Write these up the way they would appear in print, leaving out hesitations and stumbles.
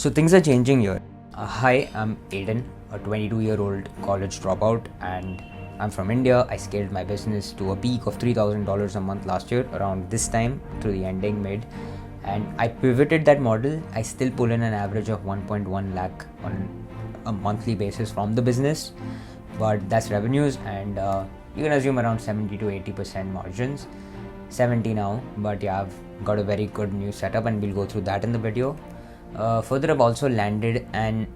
So things are changing here. Hi, I'm Aiden, a 22-year-old college dropout, and I'm from India. I scaled my business to a peak of $3,000 a month last year, around this time through the ending mid. And I pivoted that model. I still pull in an average of 1.1 lakh on a monthly basis from the business, but that's revenues, and you can assume around 70 to 80% margins. 70 now, but yeah, I've got a very good new setup, and we'll go through that in the video. Further, I've also landed an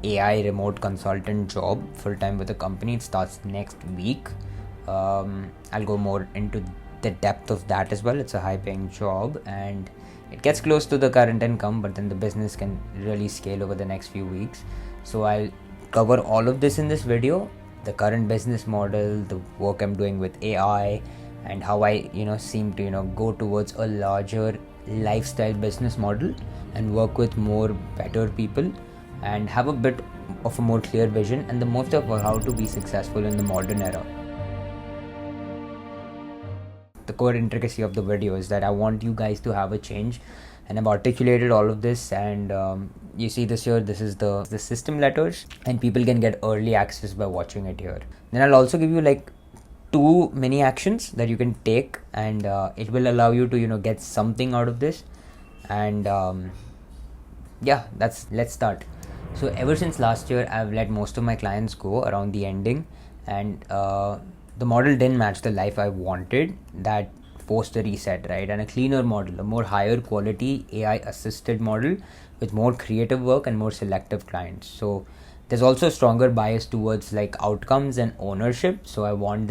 AI remote consultant job full time with a company. It starts next week. I'll go more into the depth of that as well. It's a high paying job and it gets close to the current income, but then the business can really scale over the next few weeks. So I'll cover all of this in this video: the current business model, the work I'm doing with AI, and how I seem to go towards a larger lifestyle business model and work with more better people and have a bit of a more clear vision and the most of how to be successful in the modern era. The core intricacy of the video is that I want you guys to have a change, and I've articulated all of this, and you see this here, this is the system letters, and people can get early access by watching it here. Then I'll also give you like 2 mini actions that you can take, and it will allow you to get something out of this. And yeah, let's start. So ever since last year, I've let most of my clients go around the ending, and the model didn't match the life I wanted. That forced a reset, right? And a cleaner model, a more higher quality AI assisted model with more creative work and more selective clients. So there's also a stronger bias towards like outcomes and ownership. So I want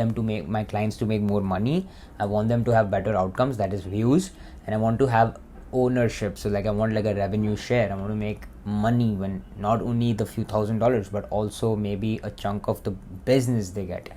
my clients to make more money. I want them to have better outcomes, that is views, and I want to have ownership. So like I want like a revenue share. I want to make money when not only the few $1,000s, but also maybe a chunk of the business they get.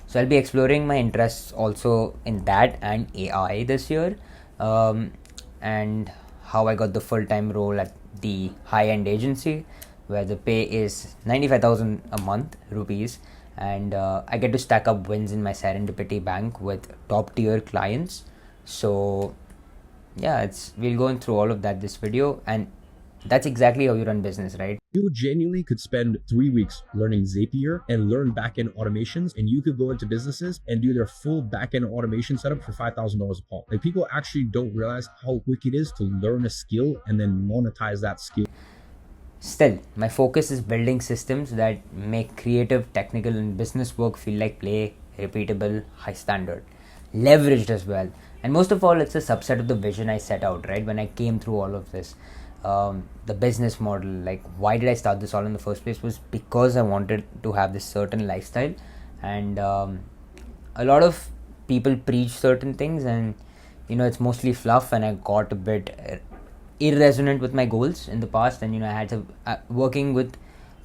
So I'll be exploring my interests also in that and AI this year, and how I got the full-time role at the high-end agency where the pay is 95,000 a month rupees, and I get to stack up wins in my serendipity bank with top-tier clients. So yeah, we'll go through all of that this video, and that's exactly how you run business, right? You genuinely could spend 3 weeks learning Zapier and learn backend automations, and you could go into businesses and do their full backend automation setup for $5,000 a pop. Like, people actually don't realize how quick it is to learn a skill and then monetize that skill. Still, my focus is building systems that make creative, technical, and business work feel like play, repeatable, high standard, leveraged as well. And most of all, it's a subset of the vision I set out, right? When I came through all of this. The business model, like why did I start this all in the first place, was because I wanted to have this certain lifestyle, and a lot of people preach certain things, and it's mostly fluff, and I got a bit irresonant with my goals in the past. And I had to working with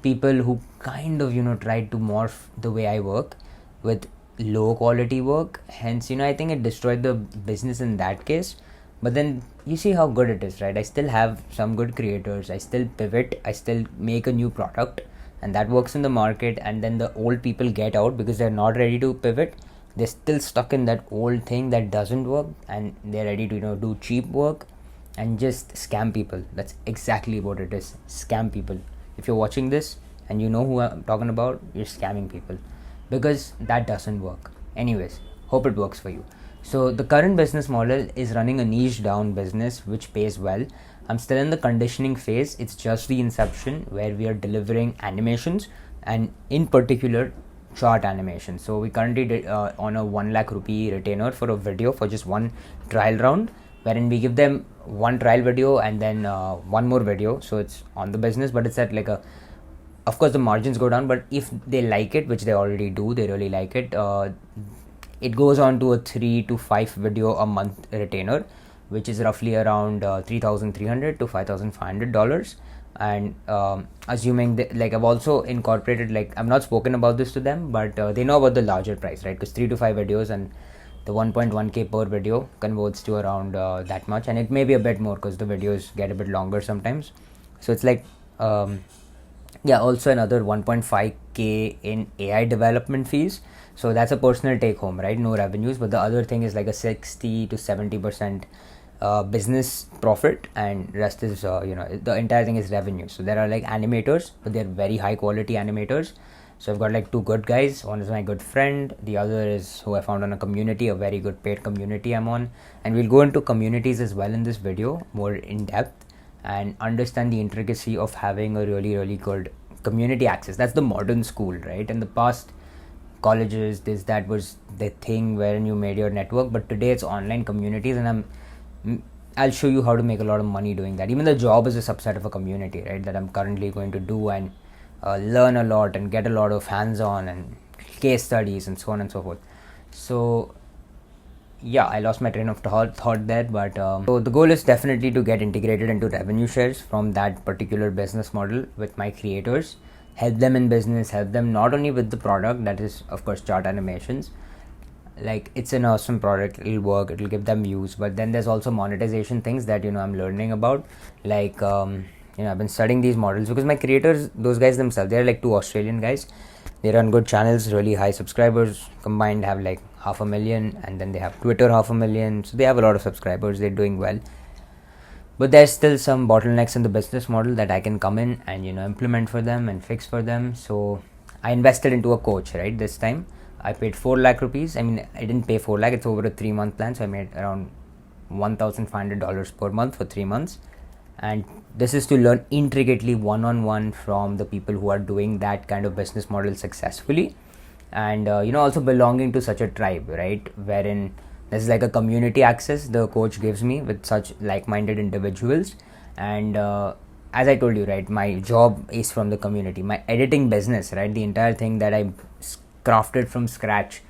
people who kind of tried to morph the way I work with low quality work. Hence I think it destroyed the business in that case. But then you see how good it is, right? I still have some good creators. I still pivot. I still make a new product, and that works in the market. And then the old people get out because they're not ready to pivot. They're still stuck in that old thing that doesn't work, and they're ready to do cheap work and just scam people. That's exactly what it is. Scam people. If you're watching this and you know who I'm talking about, you're scamming people, because that doesn't work. Anyways, hope it works for you. So the current business model is running a niche down business which pays well. I'm still in the conditioning phase. It's just the inception where we are delivering animations, and in particular chart animation. So we currently did on a 1 lakh rupee retainer for a video for just one trial round, wherein we give them one trial video and then one more video. So it's on the business, but it's at like of course the margins go down, but if they like it, which they already do, they really like it, it goes on to a 3 to 5 video a month retainer, which is roughly around $3,300 to $5,500. And assuming that, like, I've also incorporated, like, I've not spoken about this to them, but they know about the larger price, right? Because 3 to 5 videos and the 1.1k per video converts to around that much, and it may be a bit more because the videos get a bit longer sometimes. So it's like also another 1.5k in AI development fees. So that's a personal take home, right? No revenues, but the other thing is like a 60 to 70% business profit, and rest is the entire thing is revenue. So there are like animators, but they're very high quality animators. So I've got like two good guys. One is my good friend, the other is who I found on a community, a very good paid community I'm on. And we'll go into communities as well in this video more in depth and understand the intricacy of having a really good community access. That's the modern school, right? In the past, colleges, that was the thing wherein you made your network, but today it's online communities, and I'll show you how to make a lot of money doing that. Even the job is a subset of a community, right, that I'm currently going to do and learn a lot and get a lot of hands-on and case studies and so on and so forth. So yeah, I lost my train of thought there, but so the goal is definitely to get integrated into revenue shares from that particular business model with my creators, help them in business, help them not only with the product, that is of course chart animations. Like, it's an awesome product, it'll work, it'll give them views, but then there's also monetization things that I'm learning about. Like I've been studying these models because my creators, those guys themselves, they're like two Australian guys. They run good channels, really high subscribers, combined have like 500,000, and then they have Twitter 500,000, so they have a lot of subscribers, they're doing well. But there's still some bottlenecks in the business model that I can come in and implement for them and fix for them. So I invested into a coach, right? This time I paid 4 lakh rupees. I mean, I didn't pay 4 lakh, it's over a 3-month plan, so I made around $1,500 per month for 3 months. And this is to learn intricately one-on-one from the people who are doing that kind of business model successfully, and also belonging to such a tribe, right, wherein there's like a community access the coach gives me with such like-minded individuals. And as I told you, right, my job is from the community. My editing business, right, the entire thing that I crafted from scratch,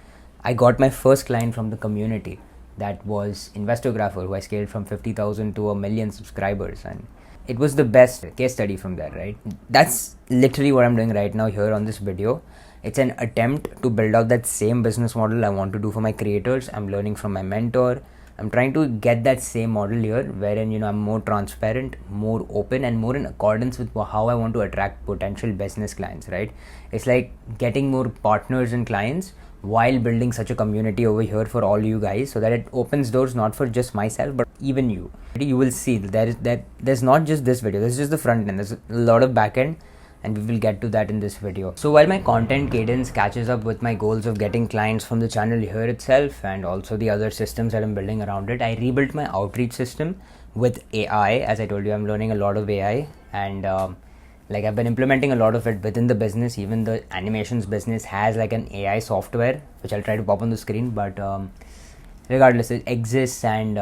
I got my first client from the community. That was Investographer, who I scaled from 50,000 to 1,000,000 subscribers, and it was the best case study from there, right? That's literally what I'm doing right now here on this video. It's an attempt to build out that same business model I want to do for my creators. I'm learning from my mentor. I'm trying to get that same model here, wherein I'm more transparent, more open, and more in accordance with how I want to attract potential business clients, right? It's like getting more partners and clients while building such a community over here for all you guys, so that it opens doors not for just myself but even you. You will see that there's not just this video, there's just the front end, there's a lot of back end, and we will get to that in this video. So while my content cadence catches up with my goals of getting clients from the channel here itself and also the other systems that I'm building around it, I rebuilt my outreach system with AI. As I told you, I'm learning a lot of AI, and I've been implementing a lot of it within the business. Even the animations business has like an AI software, which I'll try to pop on the screen, but regardless, it exists, and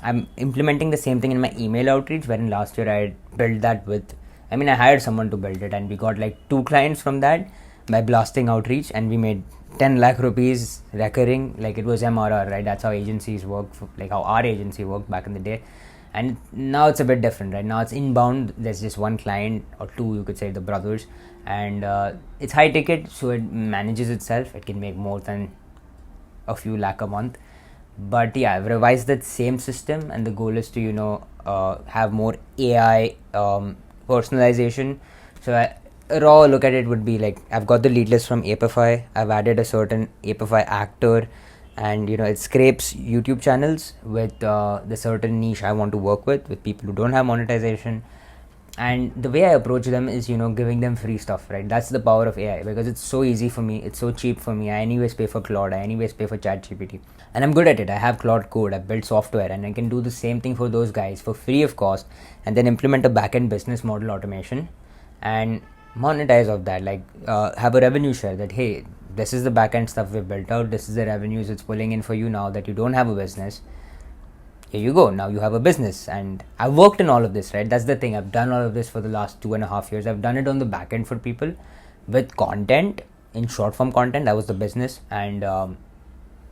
I'm implementing the same thing in my email outreach, wherein last year I built that I hired someone to build it, and we got like 2 clients from that by blasting outreach, and we made 10 lakh rupees recurring. Like, it was MRR, right? That's how agencies work, like how our agency worked back in the day. And now it's a bit different, right? Now it's inbound, there's just 1 client or 2, you could say, the brothers, and it's high ticket, so it manages itself. It can make more than a few lakh a month. But yeah, I've revised that same system, and the goal is to have more AI personalization. So a raw look at it would be like, I've got the lead list from Apify, I've added a certain Apify actor, and it scrapes YouTube channels with the certain niche I want to work with people who don't have monetization. And the way I approach them is giving them free stuff, right? That's the power of AI, because it's so easy for me, it's so cheap for me. I anyways pay for Claude, I anyways pay for ChatGPT, and I'm good at it. I have Claude Code, I've built software, and I can do the same thing for those guys for free of cost, and then implement a backend business model automation and monetize of that. Like, have a revenue share that, hey, this is the backend stuff we've built out, this is the revenues it's pulling in for you now that you don't have a business. Here you go, now you have a business. And I've worked in all of this, right? That's the thing, I've done all of this for the last 2.5 years. I've done it on the back end for people with content, in short form content. That was the business, and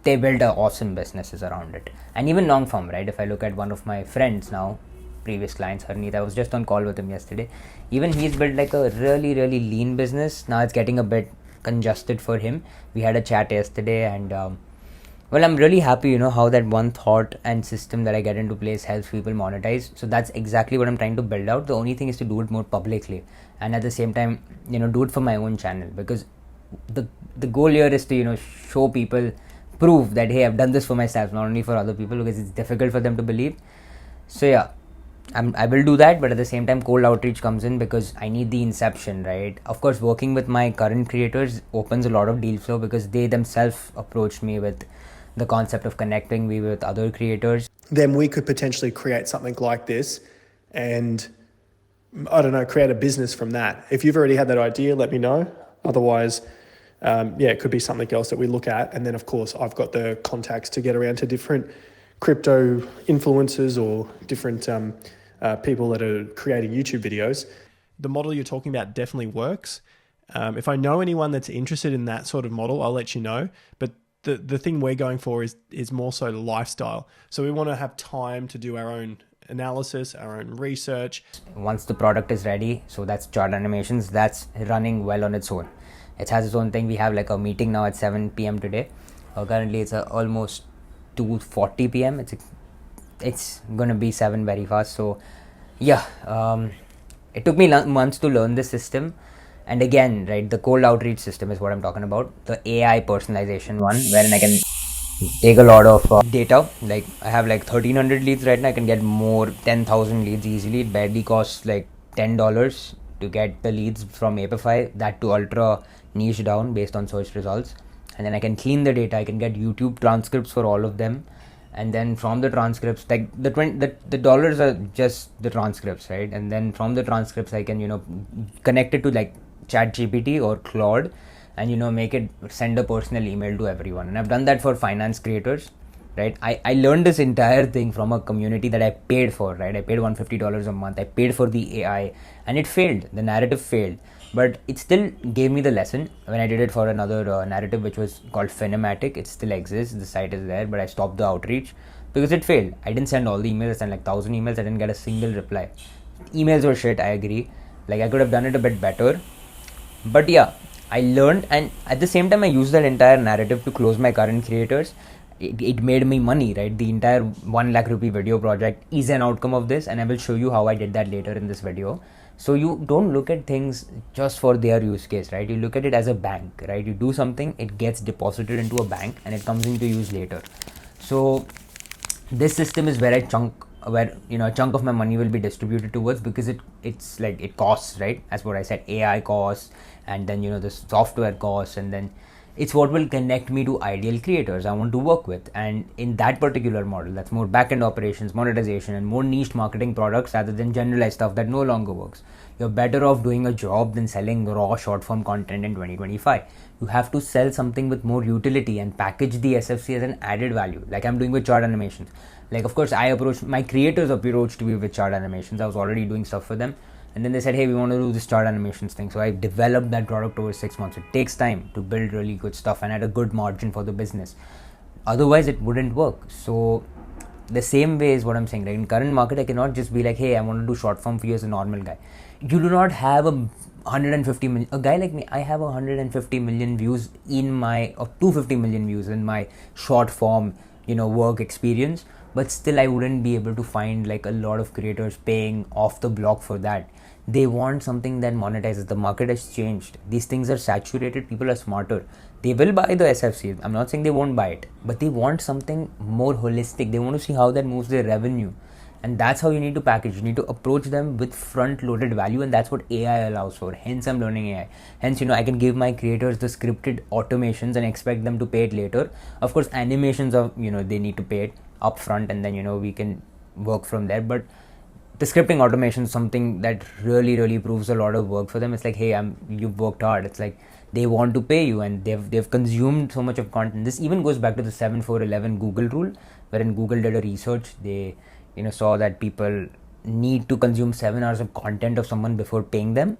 they built awesome businesses around it. And even long form, right? If I look at one of my friends now, previous clients, Harneet, I was just on call with him yesterday. Even he's built like a really lean business. Now it's getting a bit congested for him. We had a chat yesterday, and well, I'm really happy how that one thought and system that I get into place helps people monetize. So that's exactly what I'm trying to build out. The only thing is to do it more publicly, and at the same time do it for my own channel, because the goal here is to show people prove that, hey, I've done this for myself, not only for other people, because it's difficult for them to believe. So yeah, I will do that, but at the same time, cold outreach comes in because I need the inception, right? Of course, working with my current creators opens a lot of deal flow because they themselves approached me with the concept of connecting me with other creators. Then we could potentially create something like this and, I don't know, create a business from that. If you've already had that idea, let me know. Otherwise, it could be something else that we look at. And then, of course, I've got the contacts to get around to different crypto influencers or different people that are creating YouTube videos. The model you're talking about definitely works. If I know anyone that's interested in that sort of model, I'll let you know. But the thing we're going for is more so lifestyle. So we want to have time to do our own analysis, our own research. Once the product is ready, so that's Chart Animations, that's running well on its own. It has its own thing. We have like a meeting now at 7 p.m. today. Currently it's almost 2:40 p.m. It's gonna be 7 very fast. So yeah, it took me months to learn this system. And again, right, the cold outreach system is what I'm talking about, the AI personalization one, wherein I can take a lot of data. Like I have like 1300 leads right now. I can get more 10,000 leads easily. It barely costs like $10 to get the leads from Apify, that to ultra niche down based on search results. And then I can clean the data. I can get YouTube transcripts for all of them. And then from the transcripts, like the dollars are just the transcripts, right? And then from the transcripts, I can, connect it to like ChatGPT or Claude and, make it send a personal email to everyone. And I've done that for finance creators, right? I learned this entire thing from a community that I paid for, right? I paid $150 a month. I paid for the AI and it failed. The narrative failed. But it still gave me the lesson when I did it for another narrative which was called Finematic. It still exists, the site is there, but I stopped the outreach because it failed. I didn't send all the emails. I sent like 1,000 emails. I didn't get a single reply. Emails were shit, I agree. Like I could have done it a bit better. But yeah, I learned, and at the same time I used that entire narrative to close my current creators. It made me money, right? The entire 1 lakh rupee video project is an outcome of this, and I will show you how I did that later in this video. So you don't look at things just for their use case, right? You look at it as a bank, right? You do something, it gets deposited into a bank and it comes into use later. So this system is where a chunk of my money will be distributed towards, because it's like it costs, right? That's what I said, AI costs, and then the software costs, and then it's what will connect me to ideal creators I want to work with. And in that particular model, that's more back-end operations, monetization, and more niche marketing products rather than generalized stuff that no longer works. You're better off doing a job than selling raw short-form content in 2025. You have to sell something with more utility and package the SFC as an added value, like I'm doing with Chart Animations. Like, of course, my creators approached me with Chart Animations. I was already doing stuff for them. And then they said, hey, we want to do this Chart Animations thing. So I developed that product over 6 months. It takes time to build really good stuff and at a good margin for the business. Otherwise, it wouldn't work. So the same way is what I'm saying. Like in current market, I cannot just be like, hey, I want to do short form for you as a normal guy. You do not have a 150 million. A guy like me, I have 150 million views or 250 million views in my short form, work experience. But still I wouldn't be able to find like a lot of creators paying off the block for that. They want something that monetizes. The market has changed. These things are saturated. People are smarter. They will buy the SFC. I'm not saying they won't buy it, but they want something more holistic. They want to see how that moves their revenue. And that's how you need to package. You need to approach them with front-loaded value, and that's what AI allows for. Hence, I'm learning AI. Hence, I can give my creators the scripted automations and expect them to pay it later. Of course, animations are, they need to pay it upfront, and then, we can work from there. But the scripting automation is something that really, really proves a lot of work for them. It's like, hey, you've worked hard. It's like they want to pay you, and they've consumed so much of content. This even goes back to the 7-4-11 Google rule, wherein Google did a research. They saw that people need to consume 7 hours of content of someone before paying them.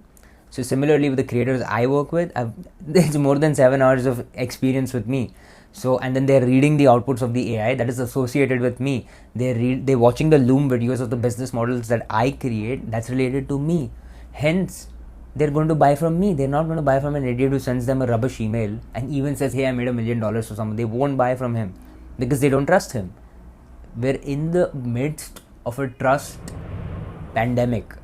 So similarly with the creators I work with, there's more than 7 hours of experience with me. So, and then they're reading the outputs of the AI that is associated with me. They're watching the Loom videos of the business models that I create that's related to me. Hence, they're going to buy from me. They're not going to buy from an idiot who sends them a rubbish email and even says, hey, I made $1 million for someone. They won't buy from him because they don't trust him. We're in the midst of a trust pandemic.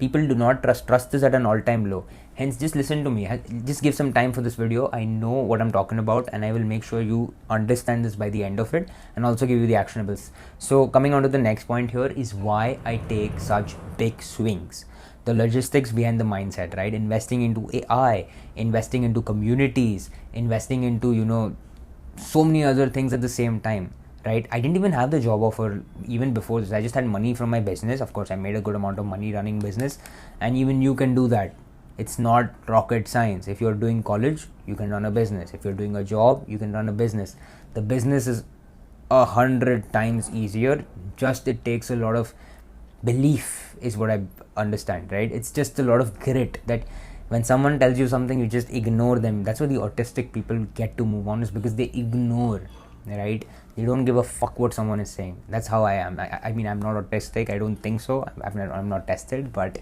People do not trust is at an all-time low. Hence, just listen to me, just give some time for this video. I know what I'm talking about, and I will make sure you understand this by the end of it, and also give you the actionables. So coming on to the next point here is why I take such big swings. The logistics behind the mindset, right? Investing into AI, investing into communities, investing into, so many other things at the same time, right? I didn't even have the job offer even before this. I just had money from my business. Of course, I made a good amount of money running business, and even you can do that. It's not rocket science. If you're doing college, you can run a business. If you're doing a job, you can run a business. The business is 100 times easier. Just it takes a lot of belief is what I understand, right? It's just a lot of grit that when someone tells you something, you just ignore them. That's why the autistic people get to move on, is because they ignore, right? They don't give a fuck what someone is saying. That's how I am. I mean, I'm not autistic. I don't think so. I'm not tested, but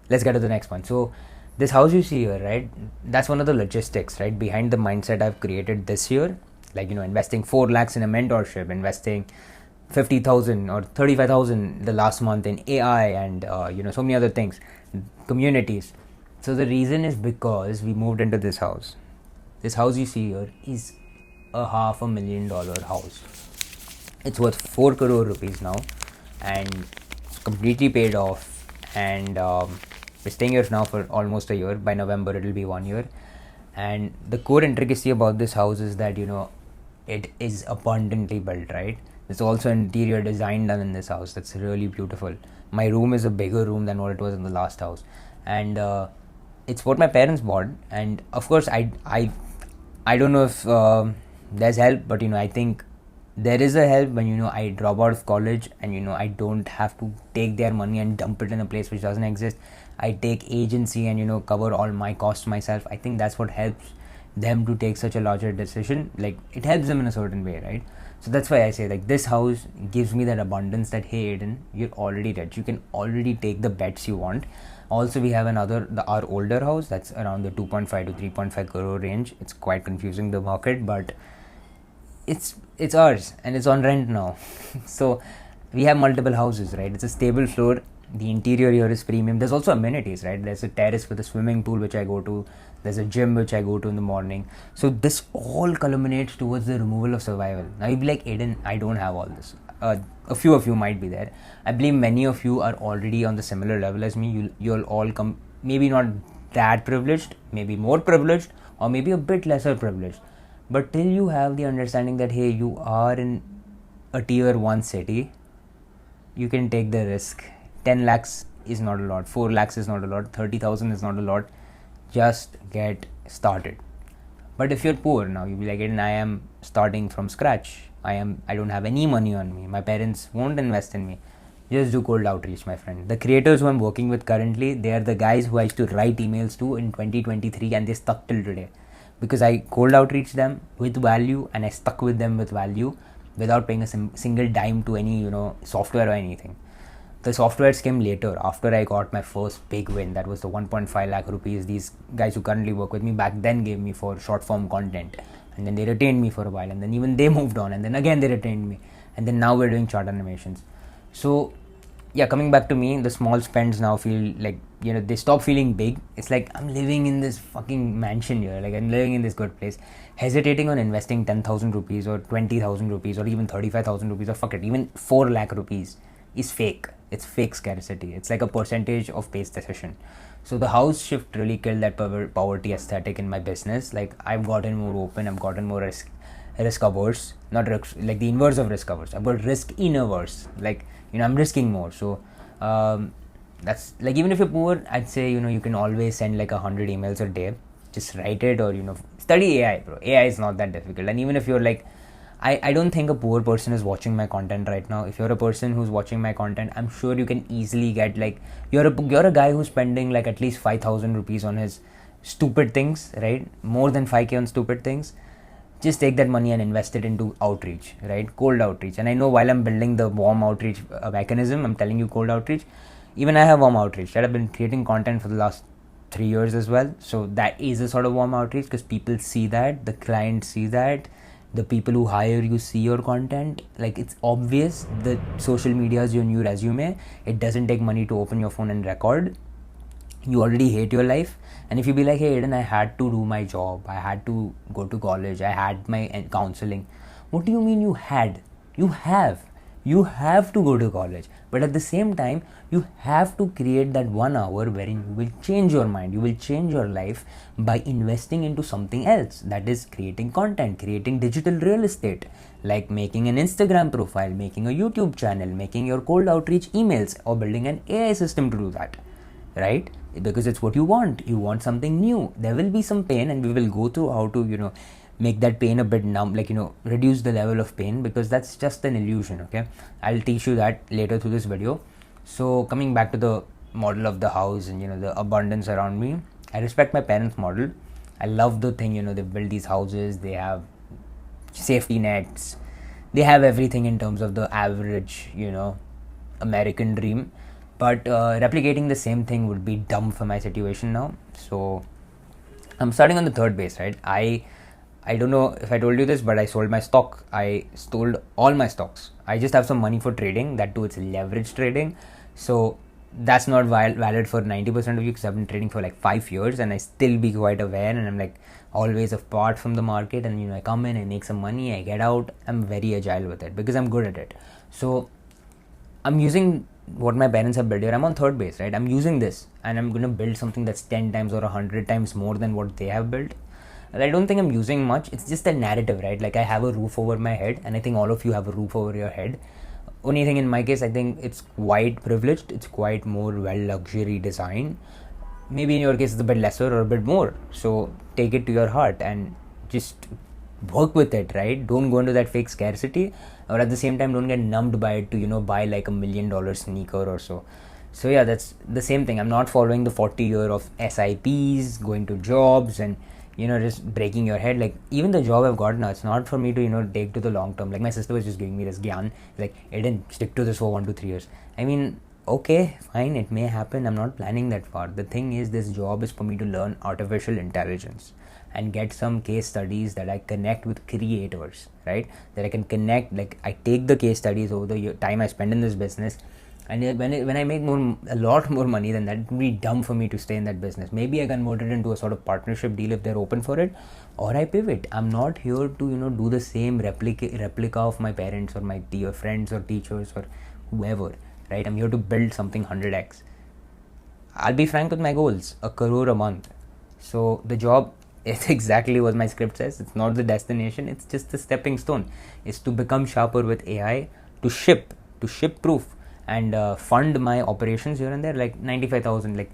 let's get to the next one. So this house you see here, right? That's one of the logistics, right? Behind the mindset I've created this year, like, investing 4 lakhs in a mentorship, investing 50,000 or 35,000 the last month in AI, and so many other things, communities. So the reason is because we moved into this house. This house you see here is a $500,000 house. It's worth 4 crore rupees now, and it's completely paid off, and we're staying here now for almost a year. By November it'll be 1 year. And the core intricacy about this house is that it is abundantly built, right? There's also interior design done in this house that's really beautiful. My room is a bigger room than what it was in the last house, and it's what my parents bought. And of course I don't know if there's help, but I think there is a help when I drop out of college, and I don't have to take their money and dump it in a place which doesn't exist. I take agency and cover all my costs myself. I think that's what helps them to take such a larger decision. Like, it helps them in a certain way, right? So that's why I say, like, this house gives me that abundance that, hey Aiden, you're already rich, you can already take the bets you want. Also, we have our older house that's around the 2.5 to 3.5 crore range. It's quite confusing, the market, but it's ours, and it's on rent now. So we have multiple houses, right? It's a stable floor. The interior here is premium. There's also amenities, right? There's a terrace with a swimming pool which I go to. There's a gym which I go to in the morning. So this all culminates towards the removal of survival. Now you'll be like, Aiden, I don't have all this. A few of you might be there. I believe many of you are already on the similar level as me. You'll all come, maybe not that privileged, maybe more privileged, or maybe a bit lesser privileged. But till you have the understanding that, hey, you are in a tier 1 city, you can take the risk. 10 lakhs is not a lot, 4 lakhs is not a lot, 30,000 is not a lot. Just get started. But if you're poor now, you'll be like, I am starting from scratch. I don't have any money on me. My parents won't invest in me. Just do cold outreach, my friend. The creators who I'm working with currently, they are the guys who I used to write emails to in 2023, and they stuck till today. Because I cold outreach them with value, and I stuck with them with value without paying a single dime to any software or anything. The softwares came later, after I got my first big win. That was the 1.5 lakh rupees these guys who currently work with me back then gave me for short form content. And then they retained me for a while, and then even they moved on, and then again they retained me, and then now we're doing chart animations. So yeah, coming back to me, the small spends now feel like, they stop feeling big. It's like, I'm living in this fucking mansion here, like I'm living in this good place. Hesitating on investing 10,000 rupees or 20,000 rupees or even 35,000 rupees, or fuck it, even 4 lakh rupees is fake. It's fake scarcity. It's like a percentage of base decision. So the house shift really killed that poverty aesthetic in my business. Like, I've gotten more open, I've gotten more risk averse, not risk, like the inverse of risk averse. I've got risk in averse. Like, I'm risking more. So that's like, even if you're poor, I'd say, you can always send like 100 emails a day. Just write it, or study AI, bro. AI is not that difficult. And even if you're like, I don't think a poor person is watching my content right now. If you're a person who's watching my content, I'm sure you can easily get, like, you're a guy who's spending like at least 5,000 rupees on his stupid things, right? More than 5k on stupid things. Just take that money and invest it into outreach, right? Cold outreach. And I know while I'm building the warm outreach mechanism, I'm telling you cold outreach. Even I have warm outreach, right? I've been creating content for the last 3 years as well. So that is a sort of warm outreach, because people see that, the clients see that, the people who hire you see your content. Like, it's obvious that social media is your new resume. It doesn't take money to open your phone and record. you already hate your life. And if you be like, hey Aiden, I had to do my job, I had to go to college, I had my counseling. What do you mean you had? You have to go to college, but at the same time you have to create that 1 hour wherein you will change your mind, you will change your life by investing into something else, that is creating content, creating digital real estate, like making an Instagram profile, making a YouTube channel, making your cold outreach emails, or building an AI system to do that, right? Because it's what you want something new. There will be some pain, and we will go through how to make that pain a bit numb, like reduce the level of pain, because that's just an illusion. Okay, I'll teach you that later through this video. So coming back to the model of the house and the abundance around me, I respect my parents' model. I love the thing, they build these houses, they have safety nets, they have everything in terms of the average American dream. But replicating the same thing would be dumb for my situation now. So I'm starting on the third base, right? I don't know if I told you this, but I sold my stock. I sold all my stocks. I just have some money for trading. That too, it's leverage trading. So that's not valid for 90% of you, because I've been trading for like 5 years and I still be quite aware, and I'm like always apart from the market, and I come in, I make some money, I get out. I'm very agile with it because I'm good at it. So I'm using what my parents have built here. I'm on third base, right? I'm using this and I'm going to build something that's 10 times or 100 times more than what they have built. And I don't think I'm using much. It's just a narrative, right? Like I have a roof over my head, and I think all of you have a roof over your head. Only thing in my case, I think it's quite privileged. It's quite more well luxury design. Maybe in your case, it's a bit lesser or a bit more. So take it to your heart and just work with it, right? Don't go into that fake scarcity, or at the same time don't get numbed by it to buy like $1 million sneaker or so. So yeah, that's the same thing. I'm not following the 40 year of SIPs, going to jobs and just breaking your head. Like even the job I've got now, it's not for me to take to the long term. Like my sister was just giving me this gyan, like Aiden, stick to this for 1 to 3 years. I mean, okay, fine, it may happen. I'm not planning that far. The thing is, this job is for me to learn artificial intelligence and get some case studies that I connect with creators, right? That I can connect, like I take the case studies over the time I spend in this business, and when I make a lot more money than that, it would be dumb for me to stay in that business. Maybe I convert it into a sort of partnership deal if they're open for it, or I pivot. I'm not here to do the same replica of my parents or my friends or teachers or whoever, right? I'm here to build something 100x. I'll be frank with my goals: 1 crore a month. So the job is exactly what my script says. It's not the destination, it's just the stepping stone. It's to become sharper with AI, to ship proof, and fund my operations here and there, like 95,000. Like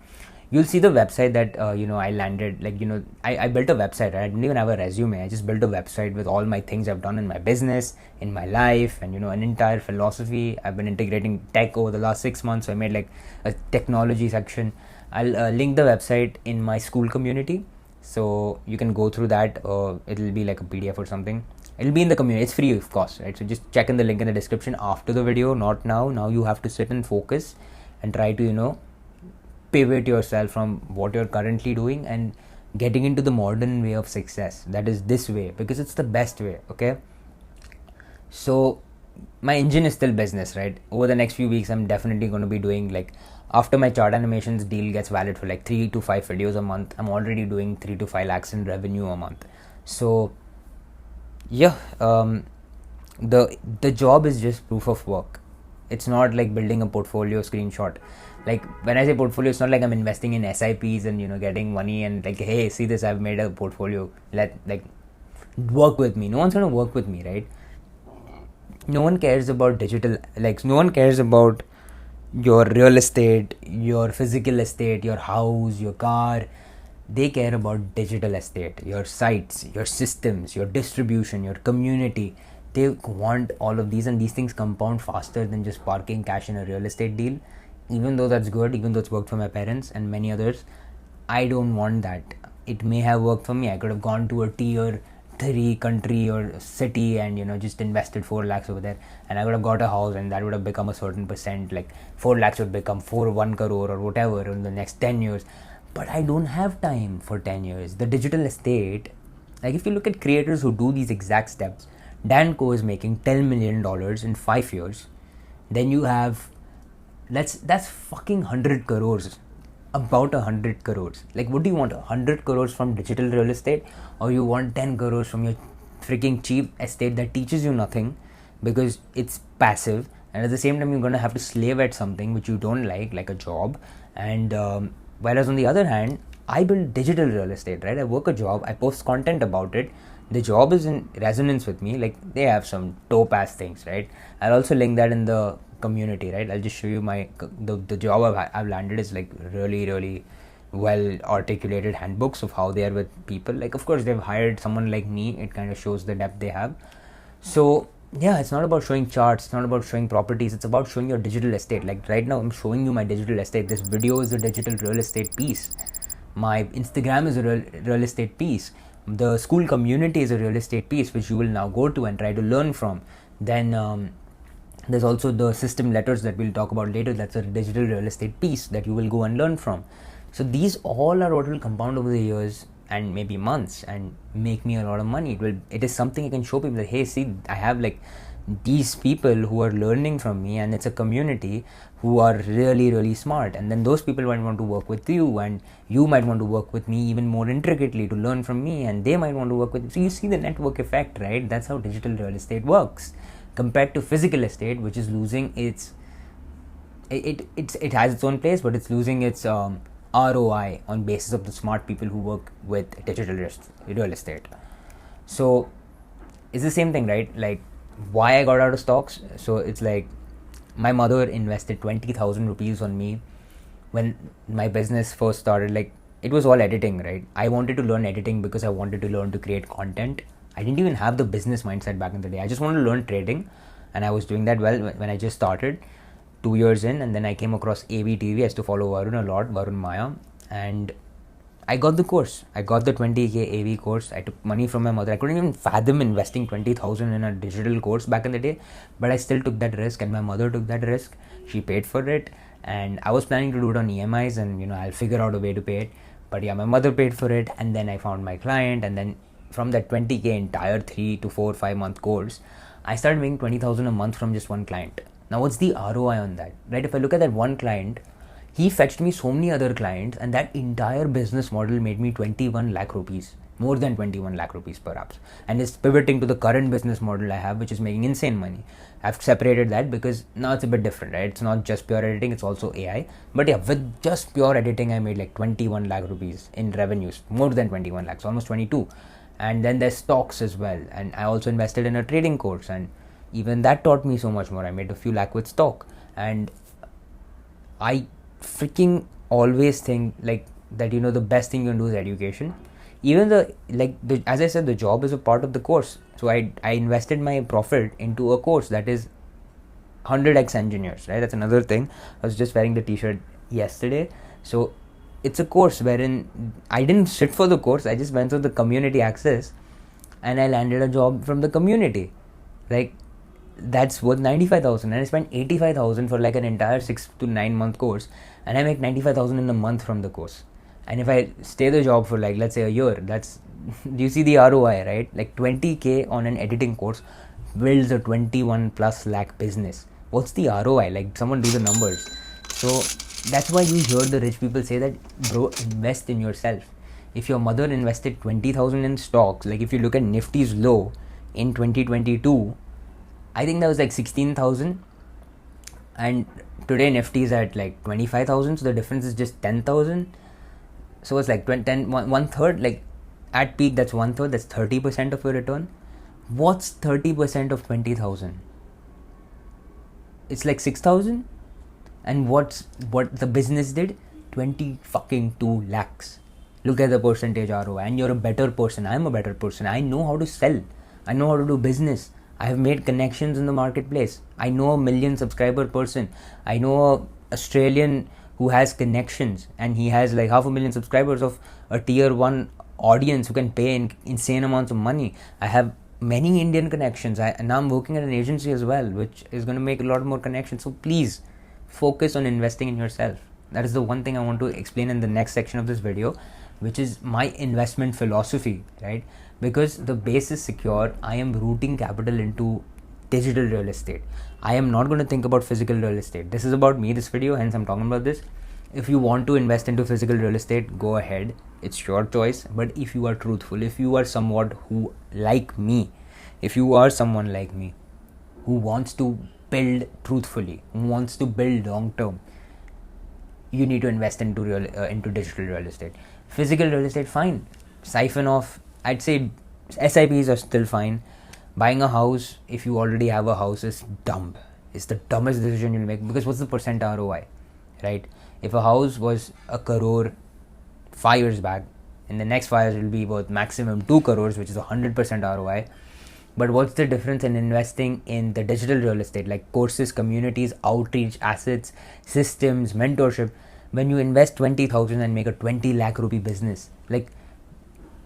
you'll see the website that I landed, like I built a website, right? I didn't even have a resume. I just built a website with all my things I've done in my business, in my life, and an entire philosophy. I've been integrating tech over the last 6 months, so I made like a technology section. I'll link the website in my school community, so you can go through that. It'll be like a PDF or something. It'll be in the community. It's free, of course, right? So just check in the link in the description after the video, not now. Now you have to sit and focus and try to pivot yourself from what you're currently doing and getting into the modern way of success. That is this way, because it's the best way. Okay, so my engine is still business, right? Over the next few weeks, I'm definitely going to be doing, like, after my chart animations deal gets valid for like 3 to 5 videos a month, I'm already doing 3 to 5 lakhs in revenue a month. So yeah, the job is just proof of work. It's not like building a portfolio screenshot. Like when I say portfolio, it's not like I'm investing in SIPs and getting money and like, hey, see this, I've made a portfolio, work with me. No one's gonna work with me, right? No one cares about digital, like no one cares about your real estate, your physical estate, your house, your car. They care about digital estate, your sites, your systems, your distribution, your community. They want all of these, and these things compound faster than just parking cash in a real estate deal. Even though that's good, even though it's worked for my parents and many others, I don't want that. It may have worked for me. I could have gone to a tier 3 country or city and just invested 4 lakhs over there, and I would have got a house, and that would have become a certain percent, like 4 lakhs would become 1 crore or whatever in the next 10 years. But I don't have time for 10 years. The digital estate, like if you look at creators who do these exact steps, Dan Co is making $10 million in 5 years. Then you have, that's fucking 100 crores about 100 crores. Like, what do you want, 100 crores from digital real estate, or you want 10 crores from your freaking cheap estate that teaches you nothing because it's passive, and at the same time you're going to have to slave at something which you don't like a job. And whereas on the other hand, I build digital real estate, right? I work a job, I post content about it, the job is in resonance with me. Like, they have some dope ass things, right? I'll also link that in the community, right? I'll just show you the job I've landed is like really well articulated handbooks of how they are with people. Like, of course they've hired someone like me, it kind of shows the depth they have. So yeah, it's not about showing charts, it's not about showing properties, it's about showing your digital estate. Like, right now I'm showing you my digital estate. This video is a digital real estate piece, my Instagram is a real estate piece, the school community is a real estate piece which you will now go to and try to learn from. Then there's also the system letters that we'll talk about later. That's a digital real estate piece that you will go and learn from. So these all are what will compound over the years and maybe months and make me a lot of money. It is something I can show people that, hey, see, I have like these people who are learning from me, and it's a community who are really smart, and then those people might want to work with you, and you might want to work with me even more intricately to learn from me, and they might want to work with you. So you see the network effect, right? That's how digital real estate works compared to physical estate, which is losing its it has its own place, but it's losing its ROI on basis of the smart people who work with digital real estate. So it's the same thing, right? Like, why I got out of stocks. So it's like, my mother invested 20,000 rupees on me when my business first started. Like, it was all editing, right? I wanted to learn editing because I wanted to learn to create content. I didn't even have the business mindset back in the day. I just wanted to learn trading, and I was doing that well when I just started 2 years in. And then I came across AVTV. I used to follow Varun a lot, Varun Maya, and I got the course. I got the 20k AV course. I took money from my mother. I couldn't even fathom investing 20,000 in a digital course back in the day, but I still took that risk, and my mother took that risk. She paid for it, and I was planning to do it on EMIs, and I'll figure out a way to pay it. But yeah, my mother paid for it, and then I found my client, and then from that 20k entire 3 to 4 5 month course, I started making 20,000 a month from just one client. Now, what's the ROI on that, right? If I look at that one client, he fetched me so many other clients, and that entire business model made me 21 lakh rupees, more than 21 lakh rupees perhaps. And it's pivoting to the current business model I have, which is making insane money. I've separated that because now it's a bit different, right? It's not just pure editing, it's also AI. But yeah, with just pure editing, I made like 21 lakh rupees in revenues, more than 21 lakhs, almost 22. And then there's stocks as well. And I also invested in a trading course, and even that taught me so much more. I made a few lakh with stock. And I freaking always think like that, the best thing you can do is education. Even as I said, the job is a part of the course. So I invested my profit into a course that is 100x engineers, right? That's another thing. I was just wearing the t-shirt yesterday. So it's a course wherein I didn't sit for the course, I just went through the community access, and I landed a job from the community. Like, that's worth 95,000, and I spent 85,000 for like an entire 6 to 9 month course, and I make 95,000 in a month from the course. And if I stay the job for like, let's say, a year, that's do you see the ROI, right? Like 20k on an editing course builds a 21 plus lakh business. What's the ROI? Like, someone do the numbers. So that's why you hear the rich people say that, bro, invest in yourself. If your mother invested 20,000 in stocks, like if you look at Nifty's low in 2022, I think that was like 16,000, and today Nifty is at like 25,000, so the difference is just 10,000. So it's like one third, like at peak that's one third, that's 30% of your return. What's 30% of 20,000? It's like 6,000. And what the business did? 22 lakhs. Look at the percentage ROI, and you're a better person. I'm a better person. I know how to sell. I know how to do business. I have made connections in the marketplace. I know a 1 million subscriber person. I know a Australian who has connections, and he has like 500,000 subscribers of a tier 1 audience who can pay insane amounts of money. I have many Indian connections. And now I'm working at an agency as well, which is going to make a lot more connections. So please focus on investing in yourself. That is the one thing I want to explain in the next section of this video, which is my investment philosophy, right? Because the base is secure. I am rooting capital into digital real estate. I am not going to think about physical real estate. This is about me, this video, hence I'm talking about this. If you want to invest into physical real estate, go ahead. It's your choice. But if you are truthful, if you are somewhat who, like me, if you are someone like me who wants to build truthfully, who wants to build long term, you need to invest into into digital real estate. Physical real estate, fine. Siphon off. I'd say SIPs are still fine. Buying a house, if you already have a house, is dumb. It's the dumbest decision you'll make, because what's the percent ROI, right? If a house was a crore 5 years back, in the next 5 years it will be worth maximum 2 crores, which is 100% ROI. But what's the difference in investing in the digital real estate, like courses, communities, outreach, assets, systems, mentorship? When you invest 20,000 and make a 20 lakh rupee business, like,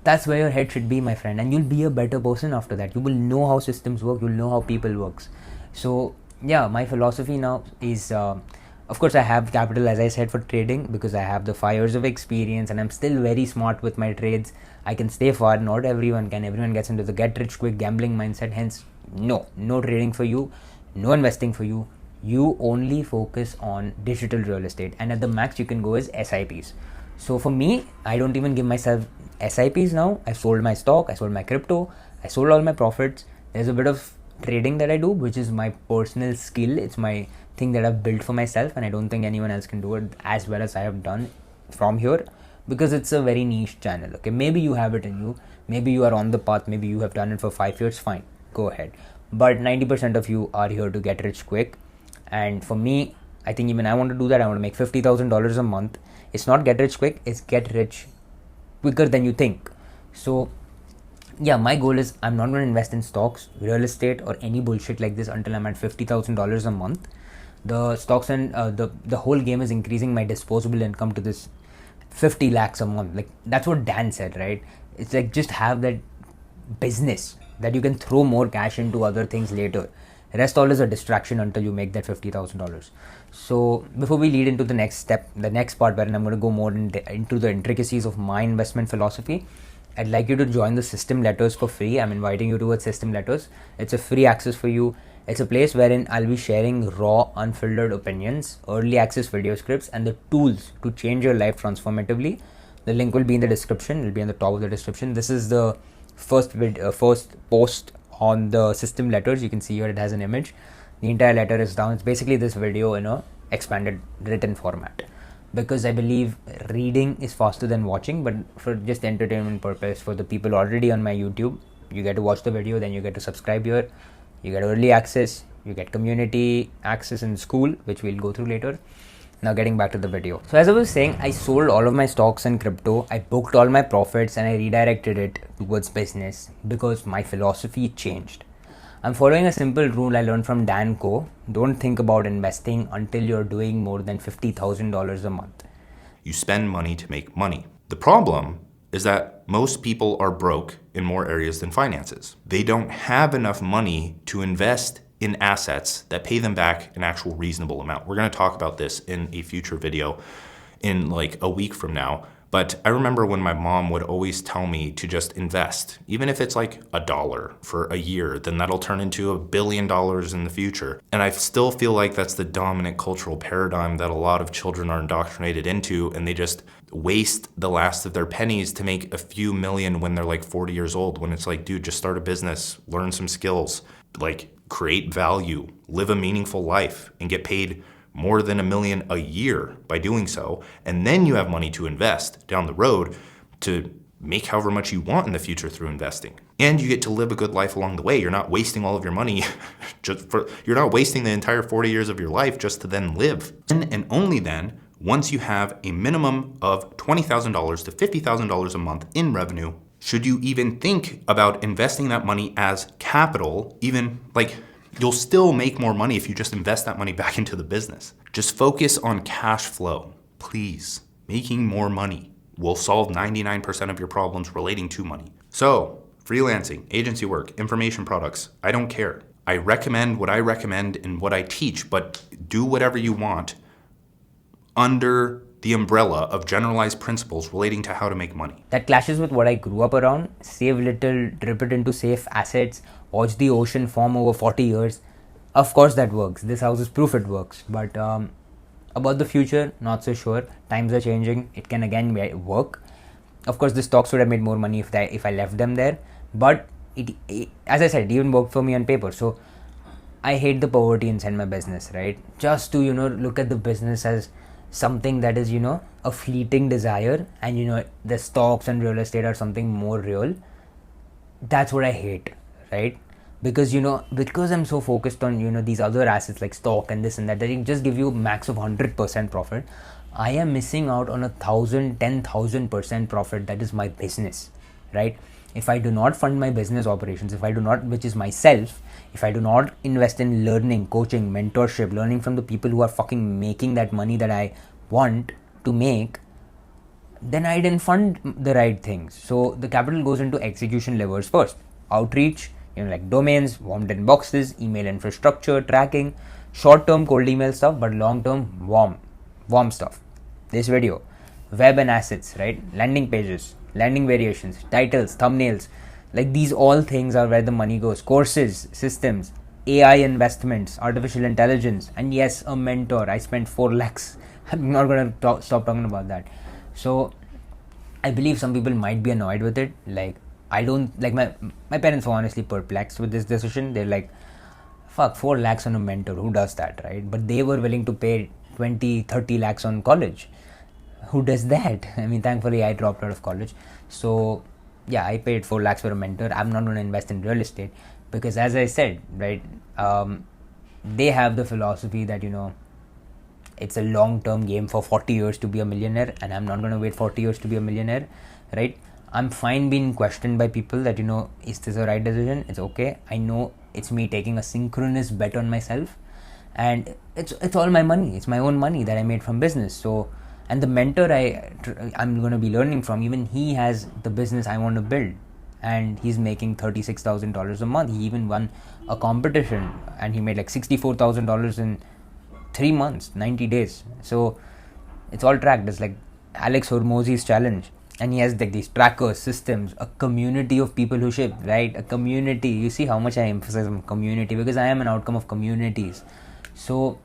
that's where your head should be, my friend, and you'll be a better person after that. You will know how systems work, you'll know how people works. So yeah, my philosophy now is, of course I have capital, as I said, for trading, because I have the 5 years of experience and I'm still very smart with my trades. I can stay far. Not everyone can. Everyone gets into the get rich quick gambling mindset. Hence, no trading for you, no investing for you. You only focus on digital real estate, and at the max you can go is SIPs. So for me, I don't even give myself SIPs now. I sold my stock, I sold my crypto, I sold all my profits. There's a bit of trading that I do, which is my personal skill. It's my thing that I've built for myself, and I don't think anyone else can do it as well as I have done from here, because it's a very niche channel. Okay, maybe you have it in you, maybe you are on the path, maybe you have done it for 5 years, fine, go ahead. But 90% of you are here to get rich quick. And for me, I think even I want to do that. I want to make $50,000 a month. It's not get rich quick, it's get rich quicker than you think. So yeah, my goal is, I'm not going to invest in stocks, real estate, or any bullshit like this until I'm at $50,000 a month. The stocks and the whole game is increasing my disposable income to this 50 lakhs a month. Like, that's what Dan said, right? It's like, just have that business that you can throw more cash into other things later. Rest all is a distraction until you make that $50,000. So before we lead into the next step, the next part where I'm going to go more into the intricacies of my investment philosophy, I'd like you to join the System Letters for free. I'm inviting you towards System Letters. It's a free access for you. It's a place wherein I'll be sharing raw, unfiltered opinions, early access video scripts, and the tools to change your life transformatively. The link will be in the description. It'll be on the top of the description. This is the first post on the System Letters. You can see here it has an image. The entire letter is down. It's basically this video in a expanded written format, because I believe reading is faster than watching. But for just entertainment purpose, for the people already on my YouTube, you get to watch the video, then you get to subscribe here, you get early access, you get community access in school, which we'll go through later. Now getting back to the video. So as I was saying, I sold all of my stocks and crypto. I booked all my profits and I redirected it towards business because my philosophy changed. I'm following a simple rule I learned from Dan Co. Don't think about investing until you're doing more than $50,000 a month. You spend money to make money. The problem is that most people are broke in more areas than finances. They don't have enough money to invest in assets that pay them back an actual reasonable amount. We're going to talk about this in a future video in like a week from now. But I remember when my mom would always tell me to just invest, even if it's like $1 for a year, then that'll turn into $1 billion in the future. And I still feel like that's the dominant cultural paradigm that a lot of children are indoctrinated into, and they just waste the last of their pennies to make a few million when they're like 40 years old, when it's like, dude, just start a business, learn some skills, like create value, live a meaningful life, and get paid more than $1 million a year by doing so. And then you have money to invest down the road to make however much you want in the future through investing. And you get to live a good life along the way. You're not wasting all of your money you're not wasting the entire 40 years of your life just to then live. And only then, once you have a minimum of $20,000 to $50,000 a month in revenue, should you even think about investing that money as capital. Even like, you'll still make more money if you just invest that money back into the business. Just focus on cash flow, please. Making more money will solve 99% of your problems relating to money. So, freelancing, agency work, information products, I don't care. I recommend what I recommend and what I teach, but do whatever you want under the umbrella of generalized principles relating to how to make money. That clashes with what I grew up around. Save little, drip it into safe assets, watch the ocean form over 40 years. Of course that works. This house is proof it works. But About the future, not so sure. Times are changing. It can again work. Of course, the stocks would have made more money if I left them there. But it, as I said, it even worked for me on paper. So I hate the poverty inside my business, right? Just to, look at the business as something that is, a fleeting desire, and, the stocks and real estate are something more real. That's what I hate, right? Because, because I'm so focused on, these other assets like stock and this and that can just give you max of 100% profit. I am missing out on 1,000, 10,000% profit. That is my business, right? If I do not fund my business operations, if I do not, which is myself, if I do not invest in learning, coaching, mentorship, learning from the people who are fucking making that money that I want to make, then I didn't fund the right things. So the capital goes into execution levers first. Outreach, like domains, warmed inboxes, email infrastructure, tracking, short-term cold email stuff, but long-term warm stuff. This video, web and assets, right? Landing pages, landing variations, titles, thumbnails, like these all things are where the money goes. Courses, systems, AI investments, artificial intelligence, and yes, a mentor. I spent 4 lakhs. I'm not going to stop talking about that. So I believe some people might be annoyed with it. Like, I don't, like my parents were honestly perplexed with this decision. They're like, fuck, 4 lakhs on a mentor, who does that, right? But they were willing to pay 20, 30 lakhs on college. Who does that? I mean, thankfully I dropped out of college. So yeah, I paid 4 lakhs for a mentor. I'm not going to invest in real estate because, as I said, right, they have the philosophy that, it's a long-term game for 40 years to be a millionaire, and I'm not going to wait 40 years to be a millionaire, right? I'm fine being questioned by people that, is this a right decision? It's okay. I know it's me taking a synchronous bet on myself, and it's all my money. It's my own money that I made from business. So, and the mentor I'm going to be learning from, even he has the business I want to build, and he's making $36,000 a month. He even won a competition, and he made like $64,000 in 3 months, 90 days. So it's all tracked. It's like Alex Hormozzi's challenge, and he has like these trackers, systems, a community of people who ship, right? A community. You see how much I emphasize on community, because I am an outcome of communities. So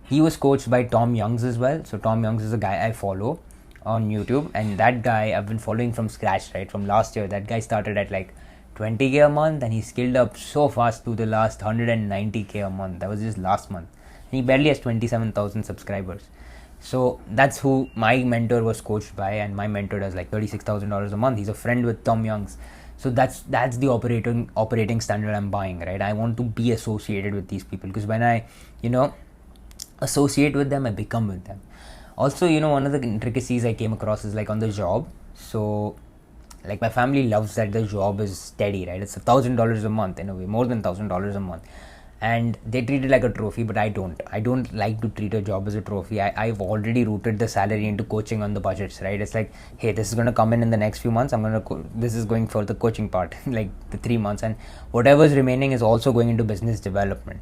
he was coached by Tom Youngs as well. So Tom Youngs is a guy I follow on YouTube, and that guy I've been following from scratch, right? From last year. That guy started at like 20k a month, and he scaled up so fast to the last 190k a month. That was just last month. He barely has 27,000 subscribers. So that's who my mentor was coached by, and my mentor does like $36,000 a month. He's a friend with Tom Youngs. So that's the operating standard I'm buying, right? I want to be associated with these people, because when I, associate with them, I become with them. Also, one of the intricacies I came across is like on the job. So like my family loves that the job is steady, right? It's $1,000 a month in a way, more than $1,000 a month. And they treat it like a trophy, but I don't like to treat a job as a trophy. I've already rooted the salary into coaching on the budgets, right? It's like, hey, this is going to come in the next few months. This is going for the coaching part, like the 3 months, and whatever's remaining is also going into business development.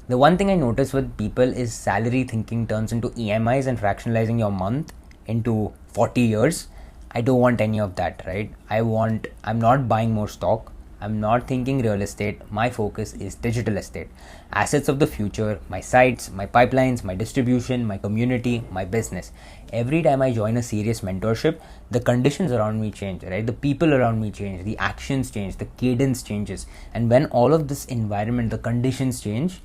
The one thing I notice with people is salary thinking turns into EMIs and fractionalizing your month into 40 years. I don't want any of that, right? I'm not buying more stock. I'm not thinking real estate. My focus is digital estate. Assets of the future, my sites, my pipelines, my distribution, my community, my business. Every time I join a serious mentorship, the conditions around me change, right? The people around me change, the actions change, the cadence changes. And when all of this environment, the conditions change,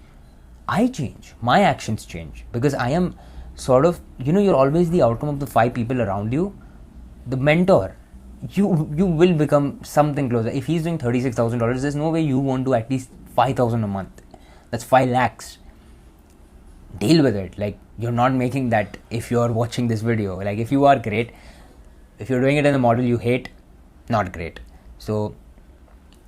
I change. My actions change. Because I am sort of, you're always the outcome of the 5 people around you. The mentor, you will become something closer. If he's doing $36,000, there's no way you won't do at least 5,000 a month. That's 5 lakhs. Deal with it. Like, you're not making that if you're watching this video. Like, if you are great, if you're doing it in a model you hate, not great. So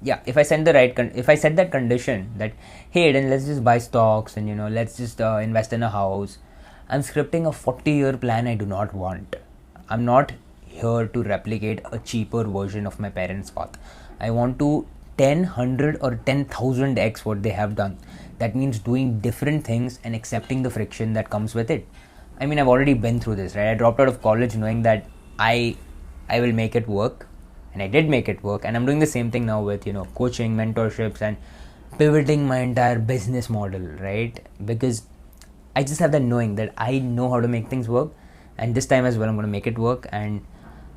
yeah, if I set that condition that, hey, then let's just buy stocks and let's just invest in a house, I'm scripting a 40-year plan I do not want. I'm not here to replicate a cheaper version of my parents' path. I want to 10, 100 or 10,000x what they have done. That means doing different things and accepting the friction that comes with it. I mean, I've already been through this, right? I dropped out of college knowing that I will make it work, and I did make it work, and I'm doing the same thing now with coaching, mentorships, and pivoting my entire business model, right? Because I just have that knowing that I know how to make things work, and this time as well I'm going to make it work. And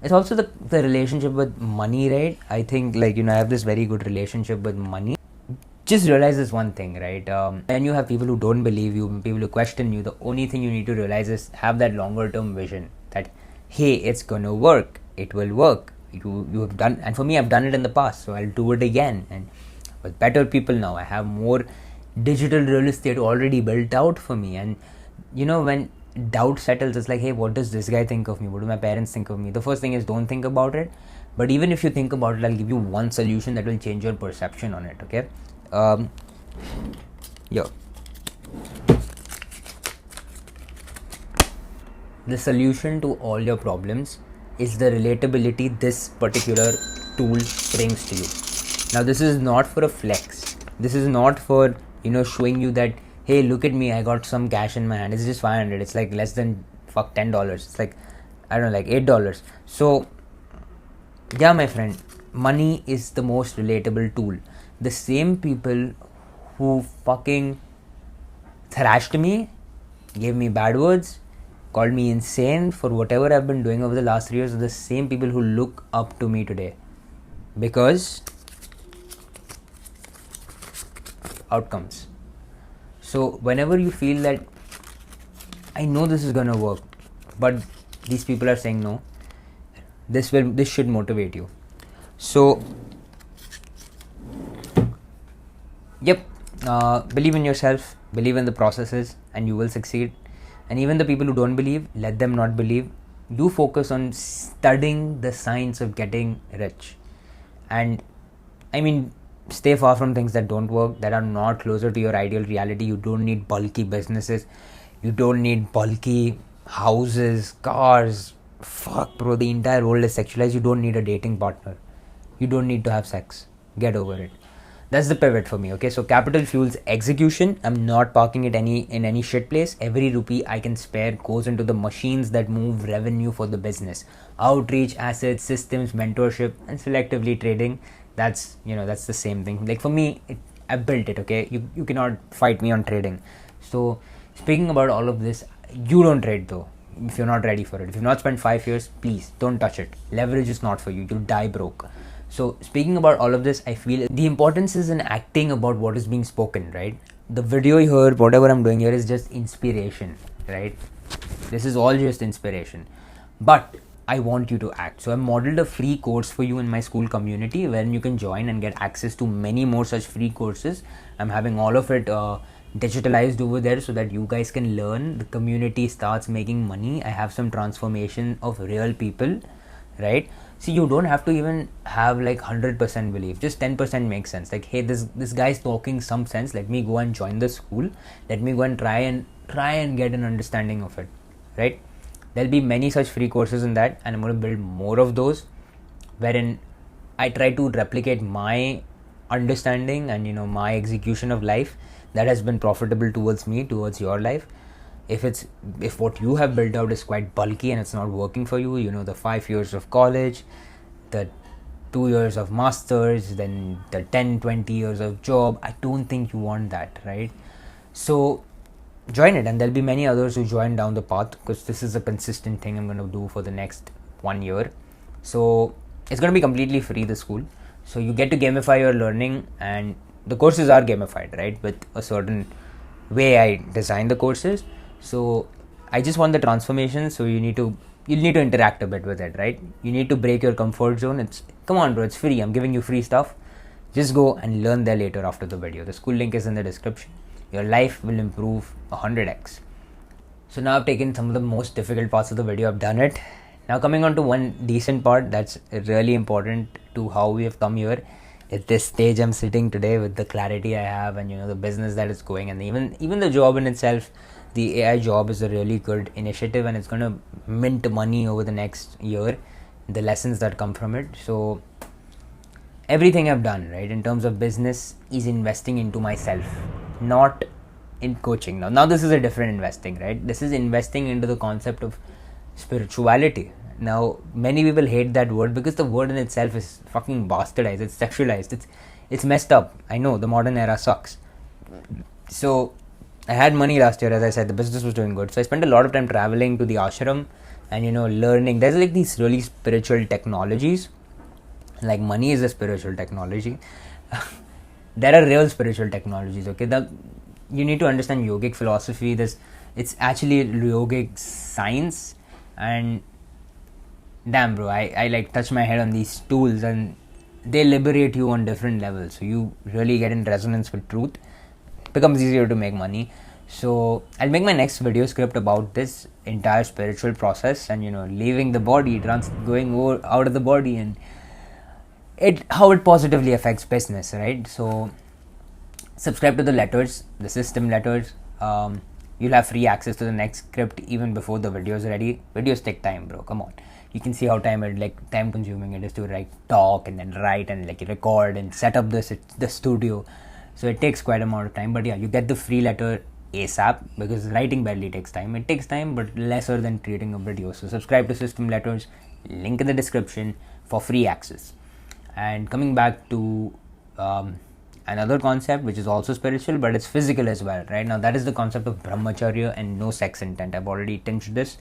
it's also the relationship with money, right? I think I have this very good relationship with money. Just realize this one thing, right? When you have people who don't believe you, people who question you, the only thing you need to realize is have that longer term vision that, hey, it's gonna work, it will work. You have done, and for me, I've done it in the past, so I'll do it again. And with better people now, I have more digital real estate already built out for me. And when doubt settles, it's like, hey, what does this guy think of me? What do my parents think of me? The first thing is, don't think about it. But even if you think about it, I'll give you one solution that will change your perception on it. Okay. The solution to all your problems is the relatability this particular tool brings to you. Now, this is not for a flex. This is not for showing you that, hey, look at me, I got some cash in my hand. It's just 500. It's like less than $10. It's like, I don't know, like $8. So yeah, my friend, money is the most relatable tool. The same people who fucking thrashed me, gave me bad words, called me insane for whatever I've been doing over the last 3 years, are the same people who look up to me today. Because outcomes. So whenever you feel that, I know this is gonna work, but these people are saying no, this should motivate you. So yep, believe in yourself, believe in the processes, and you will succeed. And even the people who don't believe, let them not believe. You focus on studying the science of getting rich. And stay far from things that don't work, that are not closer to your ideal reality. You don't need bulky businesses. You don't need bulky houses, cars. Fuck, bro, the entire world is sexualized. You don't need a dating partner. You don't need to have sex. Get over it. That's the pivot for me, okay? So capital fuels execution. I'm not parking it in any shit place. Every rupee I can spare goes into the machines that move revenue for the business. Outreach, assets, systems, mentorship, and selectively trading. That's the same thing. Like for me, I built it, okay? You cannot fight me on trading. So speaking about all of this, you don't trade though, if you're not ready for it. If you've not spent 5 years, please don't touch it. Leverage is not for you. You'll die broke. So speaking about all of this, I feel the importance is in acting about what is being spoken, right? The video here, whatever I'm doing here is just inspiration, right? This is all just inspiration. But I want you to act. So I modeled a free course for you in my school community wherein you can join and get access to many more such free courses. I'm having all of it digitalized over there so that you guys can learn. The community starts making money. I have some transformation of real people, right? See, you don't have to even have like 100% belief. Just 10% makes sense. Like, hey, this guy's talking some sense. Let me go and join the school. Let me go and try and get an understanding of it, right? There'll be many such free courses in that, and I'm going to build more of those, wherein I try to replicate my understanding and my execution of life that has been profitable towards me, towards your life. If what you have built out is quite bulky and it's not working for you, the 5 years of college, the 2 years of masters, then the 10-20 years of job, I don't think you want that, right? So join it, and there'll be many others who join down the path, because this is a consistent thing I'm going to do for the next 1 year. So it's going to be completely free, the school. So you get to gamify your learning, and the courses are gamified, right, with a certain way I design the courses. So I just want the transformation. So you'll need to interact a bit with it, right? You need to break your comfort zone. Come on, bro, it's free. I'm giving you free stuff. Just go and learn there later after the video. The school link is in the description. Your life will improve 100x. So now I've taken some of the most difficult parts of the video. I've done it. Now coming on to one decent part that's really important to how we have come here. At this stage I'm sitting today with the clarity I have, and the business that is going, and even the job in itself. The AI job is a really good initiative, and it's going to mint money over the next year, the lessons that come from it. So everything I've done, right, in terms of business is investing into myself, not in coaching. Now this is a different investing, right? This is investing into the concept of spirituality. Now many people hate that word because the word in itself is fucking bastardized. It's sexualized. It's messed up. I know the modern era sucks. So I had money last year, as I said, the business was doing good. So I spent a lot of time traveling to the ashram and, learning. There's like these really spiritual technologies. Like money is a spiritual technology. There are real spiritual technologies, okay? You need to understand yogic philosophy. It's actually yogic science. And damn, bro, I like touch my head on these tools and they liberate you on different levels. So you really get in resonance with truth. It becomes easier to make money. So I'll make my next video script about this entire spiritual process and leaving the body, going out of the body, and how it positively affects business, right? So subscribe to the letters, the system letters. You'll have free access to the next script even before the video is ready. Videos take time, bro. Come on. You can see how time consuming it is to talk and then write and record and set up the studio. So it takes quite a amount of time. But yeah, you get the free letter ASAP because writing barely takes time. It takes time, but lesser than creating a video. So subscribe to System Letters. Link in the description for free access. And coming back to another concept which is also spiritual, but it's physical as well, right? Now that is the concept of brahmacharya and no sex intent. I've already tinged this.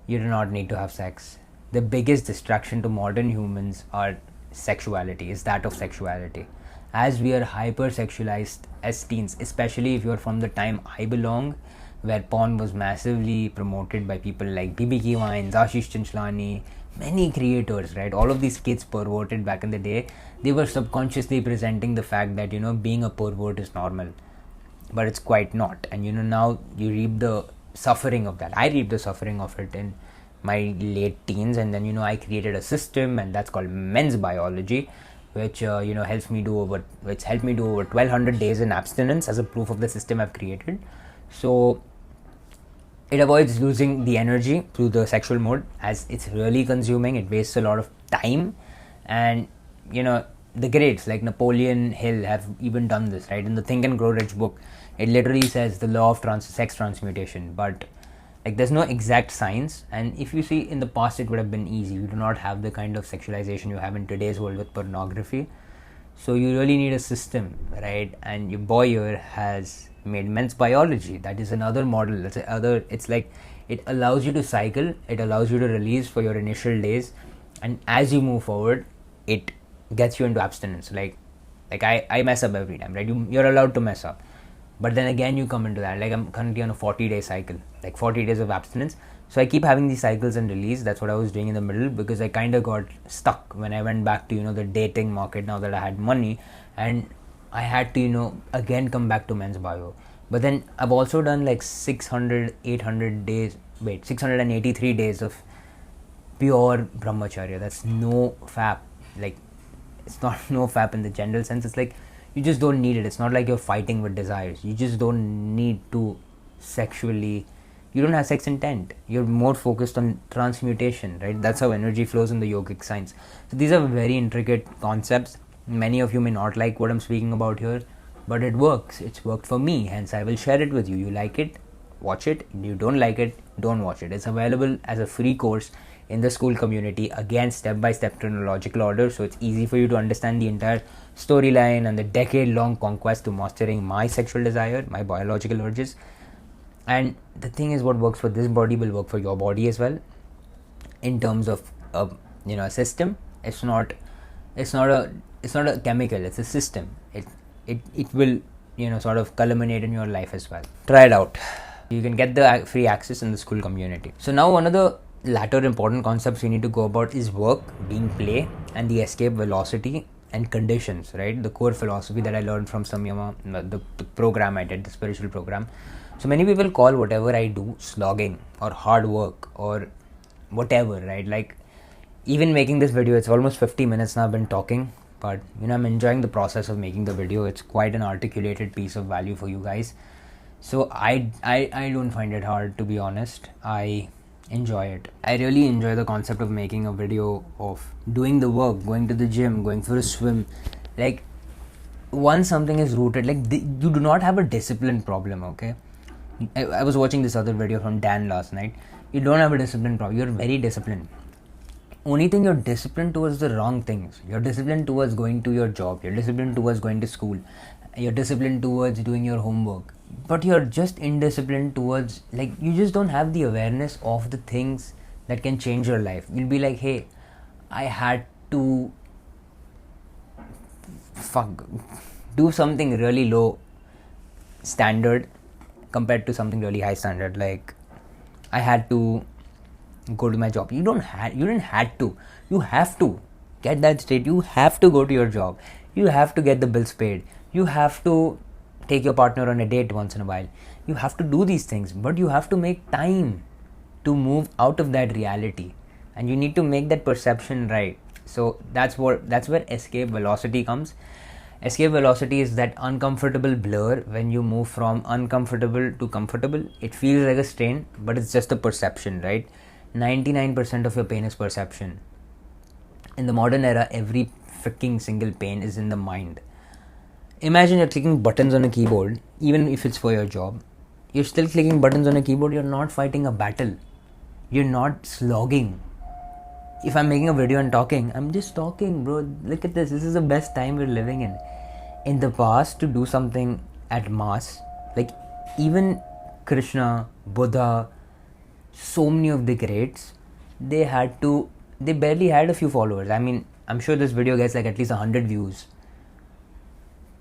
You do not need to have sex. The biggest distraction to modern humans is that of sexuality. As we are hyper-sexualized as teens, especially if you're from the time I belong, where porn was massively promoted by people like BB Wines, Ashish Chanchlani, many creators, right? All of these kids perverted back in the day, they were subconsciously presenting the fact that, being a pervert is normal. But it's quite not. And, now you reap the suffering of that. I reaped the suffering of it in my late teens. And then, I created a system, and that's called men's biology, which, helped me do over 1200 days in abstinence as a proof of the system I've created. So it avoids losing the energy through the sexual mode, as it's really consuming. It wastes a lot of time. And the greats like Napoleon Hill have even done this, right? In the Think and Grow Rich book, it literally says the law of sex transmutation. But there's no exact science, and if you see, in the past it would have been easy. You do not have the kind of sexualization you have in today's world with pornography. So you really need a system, right? And your boy here has made men's biology. That is another model. It's like it allows you to cycle, it allows you to release for your initial days, and as you move forward, it gets you into abstinence. I mess up every time, right? You're allowed to mess up, but then again you come into that. I'm currently on a 40-day cycle, 40 days of abstinence. So I keep having these cycles and release. That's what I was doing in the middle, because I kind of got stuck when I went back to the dating market now that I had money, and I had to again come back to men's bio. But then I've also done 683 days of pure brahmacharya. That's no fap. It's not no fap in the general sense. It's you just don't need it. It's not like you're fighting with desires. You just don't need to sexually. You don't have sex intent. You're more focused on transmutation, right? That's how energy flows in the yogic science. So these are very intricate concepts. Many of you may not like what I'm speaking about here, but it works. It's worked for me, hence I will share it with you. You like it, watch it. You don't like it, don't watch it. It's available as a free course in the school community, again step-by-step chronological order, so it's easy for you to understand the entire storyline and the decade-long conquest to mastering my sexual desire, my biological urges. And the thing is, what works for this body will work for your body as well, in terms of a system. It's not a chemical, it's a system. It will sort of culminate in your life as well. Try it out. You can get the free access in the school community. So now one of the latter important concepts we need to go about is work, being play, and the escape velocity and conditions, right? The core philosophy that I learned from SMMA, the program I did, the spiritual program. So many people call whatever I do slogging or hard work or whatever, right? Even making this video, it's almost 50 minutes now I've been talking, but I'm enjoying the process of making the video. It's quite an articulated piece of value for you guys. So I don't find it hard, to be honest. I enjoy it. I really enjoy the concept of making a video of doing the work, going to the gym, going for a swim. Once something is rooted, you do not have a discipline problem, okay? I was watching this other video from Dan last night. You don't have a discipline problem. You're very disciplined. Only thing, you're disciplined towards the wrong things. You're disciplined towards going to your job. You're disciplined towards going to school. You're disciplined towards doing your homework. but you're just indisciplined towards, like, you just don't have the awareness of the things that can change your life. You'll be like, hey, I had to do something really low standard compared to something really high standard. Like, I had to go to my job. You didn't had to. You have to get that straight. You have to go to your job. You have to get the bills paid. You have to take your partner on a date once in a while. You have to do these things, but you have to make time to move out of that reality, and you need to make that perception right. So that's where escape velocity comes. Escape velocity is that uncomfortable blur when you move from uncomfortable to comfortable. It feels like a strain, but it's just a perception, right? 99% of your pain is perception. In the modern era, every freaking single pain is in the mind. Imagine you're clicking buttons on a keyboard, even if it's for your job. You're still clicking buttons on a keyboard. You're not fighting a battle. You're not slogging. If I'm making a video and talking, I'm just talking, bro. Look at this. This is the best time we're living in. In the past, to do something at mass, like even Krishna, Buddha, so many of the greats, they barely had a few followers. I mean, I'm sure this video gets like at least 100 views,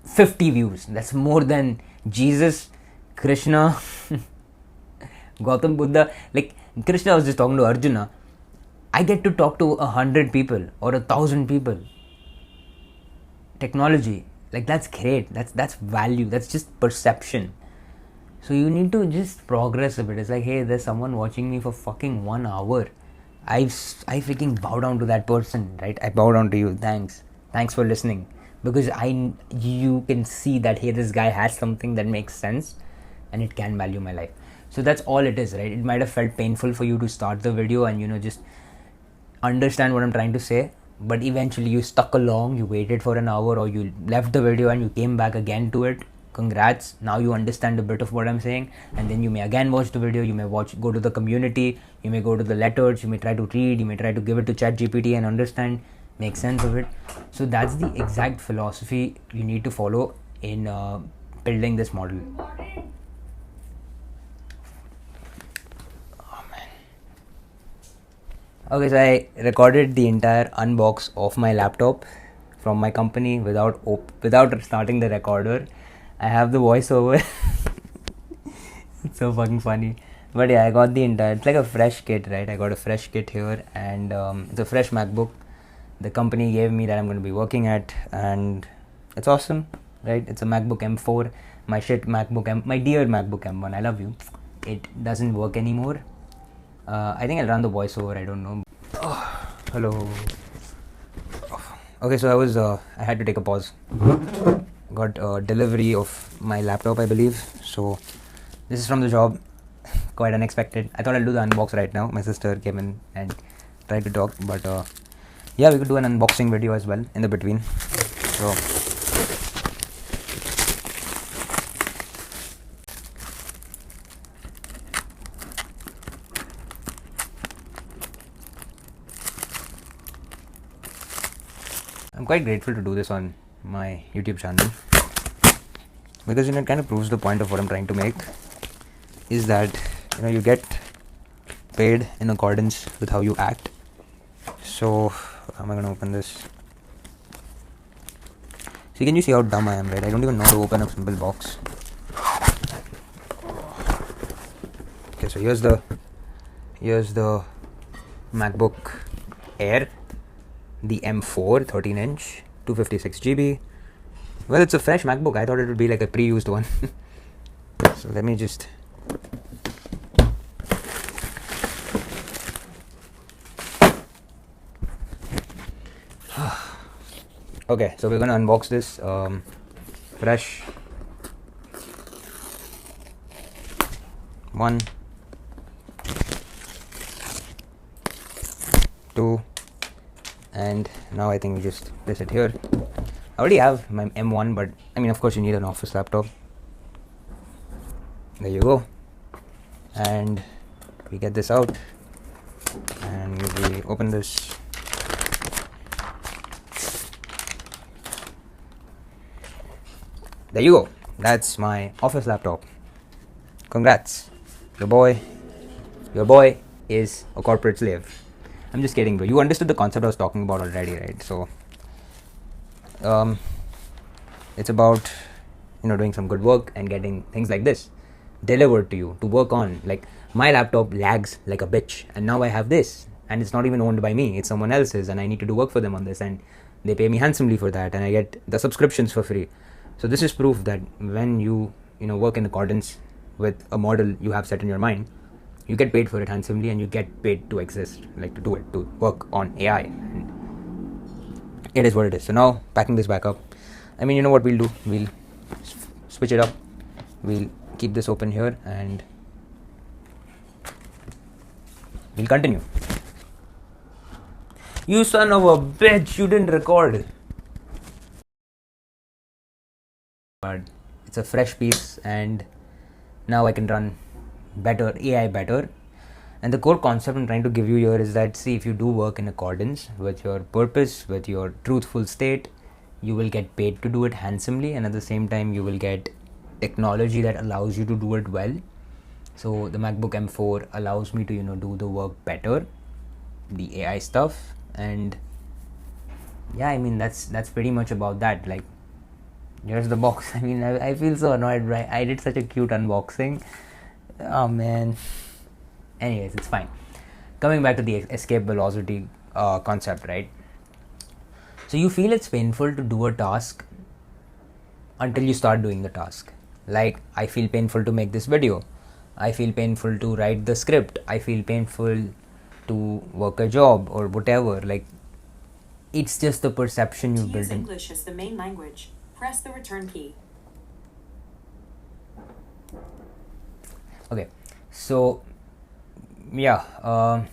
50 views. That's more than Jesus, Krishna, Gautam Buddha. Like, Krishna was just talking to Arjuna. I get to talk to 100 people or 1,000 people. Technology, like, that's great. That's value. That's just perception. So you need to just progress a bit. It's like, hey, there's someone watching me for fucking 1 hour. I freaking bow down to that person, right? I bow down to you. Thanks for listening. Because you can see that, hey, this guy has something that makes sense and it can value my life. So that's all it is, right? It might have felt painful for you to start the video and, just understand what I'm trying to say. But eventually you stuck along, you waited for an hour, or you left the video and you came back again to it. Congrats, now you understand a bit of what I'm saying, and then you may again watch the video, you may go to the community, you may go to the letters, you may try to read, you may try to give it to ChatGPT and understand, make sense of it. So that's the exact philosophy you need to follow in building this model. Oh man. Okay, so I recorded the entire unbox of my laptop from my company without starting the recorder. I have the voiceover. It's so fucking funny. But yeah, I got the entire, it's like a fresh kit, right? I got a fresh kit here, and it's a fresh MacBook the company gave me that I'm going to be working at, and it's awesome, right? It's a MacBook M4, my dear MacBook M1, I love you. It doesn't work anymore. I think I'll run the voiceover, I don't know. Oh, hello. Okay, so I had to take a pause. Got a delivery of my laptop, I believe. So this is from the job. Quite unexpected. I thought I'll do the unbox right now. My sister came in and tried to talk, but yeah, we could do an unboxing video as well in the between. So I'm quite grateful to do this on my YouTube channel, because it kind of proves the point of what I'm trying to make, is that you get paid in accordance with how you act. So how am I going to open this? See, can you see how dumb I am, right? I don't even know how to open a simple box. Okay, so here's the MacBook Air, the M4 13-inch, 256 GB. Well, it's a fresh MacBook. I thought it would be like a pre-used one. So let me just okay, so we're gonna unbox this fresh 1, 2, and now I think we just place it here. I already have my M1, but I mean, of course you need an office laptop. There you go. And we get this out and we open this. There you go. That's my office laptop. congrats. Your boy is a corporate slave. I'm just kidding, bro. You understood the concept I was talking about already, right? So, it's about doing some good work and getting things like this delivered to you to work on. Like, my laptop lags like a bitch, and now I have this, and it's not even owned by me, it's someone else's, and I need to do work for them on this, and they pay me handsomely for that, and I get the subscriptions for free. So this is proof that when you work in accordance with a model you have set in your mind, you get paid for it handsomely, and you get paid to exist, like to do it, to work on AI. And it is what it is. So now, packing this back up, I mean, you know what we'll do? We'll switch it up. We'll keep this open here, and we'll continue. You son of a bitch, you didn't record. But it's a fresh piece, and now I can run better, AI better. And the core concept I'm trying to give you here is that, see, if you do work in accordance with your purpose, with your truthful state, you will get paid to do it handsomely, and at the same time you will get technology that allows you to do it well. So the MacBook M4 allows me to do the work better, the AI stuff. And yeah, I mean, that's pretty much about that. Like, here's the box. I mean, I feel so annoyed, right? I did such a cute unboxing. Oh man. Anyways, it's fine. Coming back to the escape velocity concept, right? So you feel it's painful to do a task until you start doing the task. Like, I feel painful to make this video. I feel painful to write the script. I feel painful to work a job or whatever. Like, it's just the perception you build Use in. English as the main language. Press the return key. Okay, so yeah,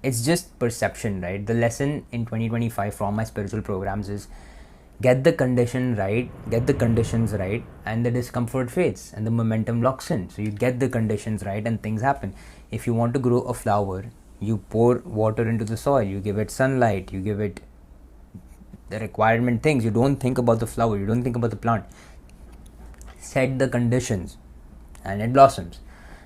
it's just perception, right? The lesson in 2025 from my spiritual programs is get the conditions right, and the discomfort fades and the momentum locks in. So you get the conditions right and things happen. If you want to grow a flower, you pour water into the soil, you give it sunlight, you give it the requirement things. You don't think about the flower, you don't think about the plant. Set the conditions and it blossoms.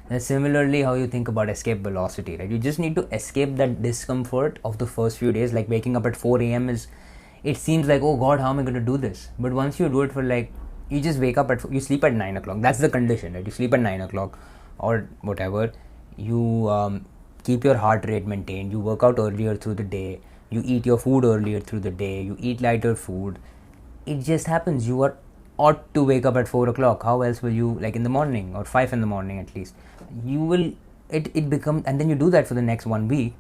And similarly, how you think about escape velocity, right? You just need to escape that discomfort of the first few days. Like, waking up at 4 a.m. it seems like, oh God, how am I going to do this? But once you do it for you just wake up you sleep at 9 o'clock. That's the condition, right? You sleep at 9 o'clock or whatever. You keep your heart rate maintained. You work out earlier through the day. You eat your food earlier through the day. You eat lighter food. It just happens. You ought to wake up at 4 o'clock. How else will you, like in the morning or 5 in the morning at least? You will, it becomes, and then you do that for the next 1 week,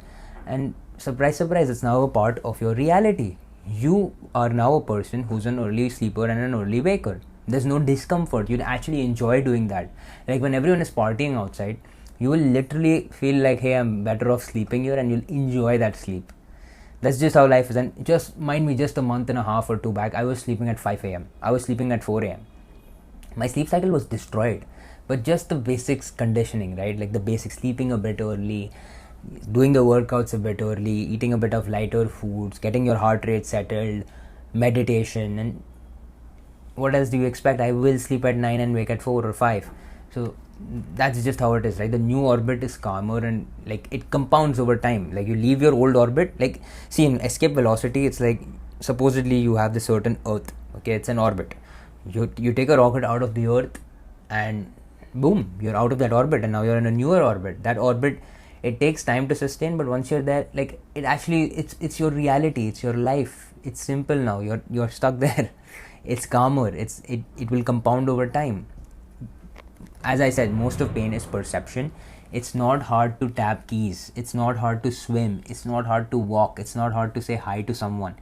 and surprise, surprise, it's now a part of your reality. You are now a person who's an early sleeper and an early waker. There's no discomfort. You'll actually enjoy doing that. Like, when everyone is partying outside, you will literally feel like, hey, I'm better off sleeping here, and you'll enjoy that sleep. That's just how life is. And just mind me, just a month and a half or two back, I was sleeping at 5 a.m. I was sleeping at 4 a.m. My sleep cycle was destroyed. But just the basics conditioning, right? Like the basics, sleeping a bit early, doing the workouts a bit early, eating a bit of lighter foods, getting your heart rate settled, meditation, and what else do you expect? I will sleep at 9 and wake at 4 or 5. So that's just how it is, right? The new orbit is calmer, and like it compounds over time. Like, you leave your old orbit. Like, see, in escape velocity, it's like, supposedly you have this certain Earth. Okay, it's an orbit. You take a rocket out of the Earth, and boom, you're out of that orbit, and now you're in a newer orbit. That orbit, it takes time to sustain, but once you're there, like, it actually, it's your reality, it's your life. It's simple now. You're stuck there. It's calmer. It will compound over time. As I said, most of pain is perception. It's not hard to tap keys. It's not hard to swim. It's not hard to walk. It's not hard to say hi to someone.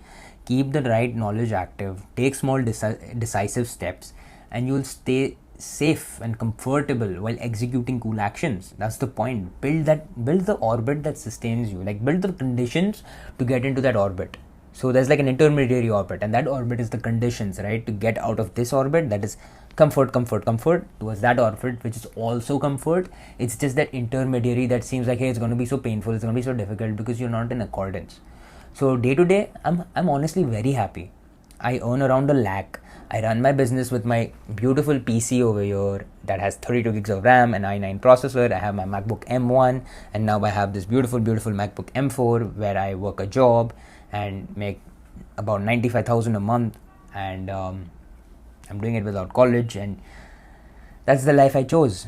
Keep the right knowledge active. Take small decisive steps, and you'll stay safe and comfortable while executing cool actions. That's the point. Build the orbit that sustains you. Like, build the conditions to get into that orbit. So there's like an intermediary orbit, and that orbit is the conditions, right? To get out of this orbit, that is comfort, towards that orbit, which is also comfort. It's just that intermediary that seems like, hey, it's going to be so painful, it's going to be so difficult, because you're not in accordance. So day to day, I'm honestly very happy. I earn around 1 lakh. I run my business with my beautiful PC over here that has 32 gigs of RAM and i9 processor. I have my MacBook M1, and now I have this beautiful MacBook M4 where I work a job and make about 95,000 a month, and I'm doing it without college, and that's the life I chose.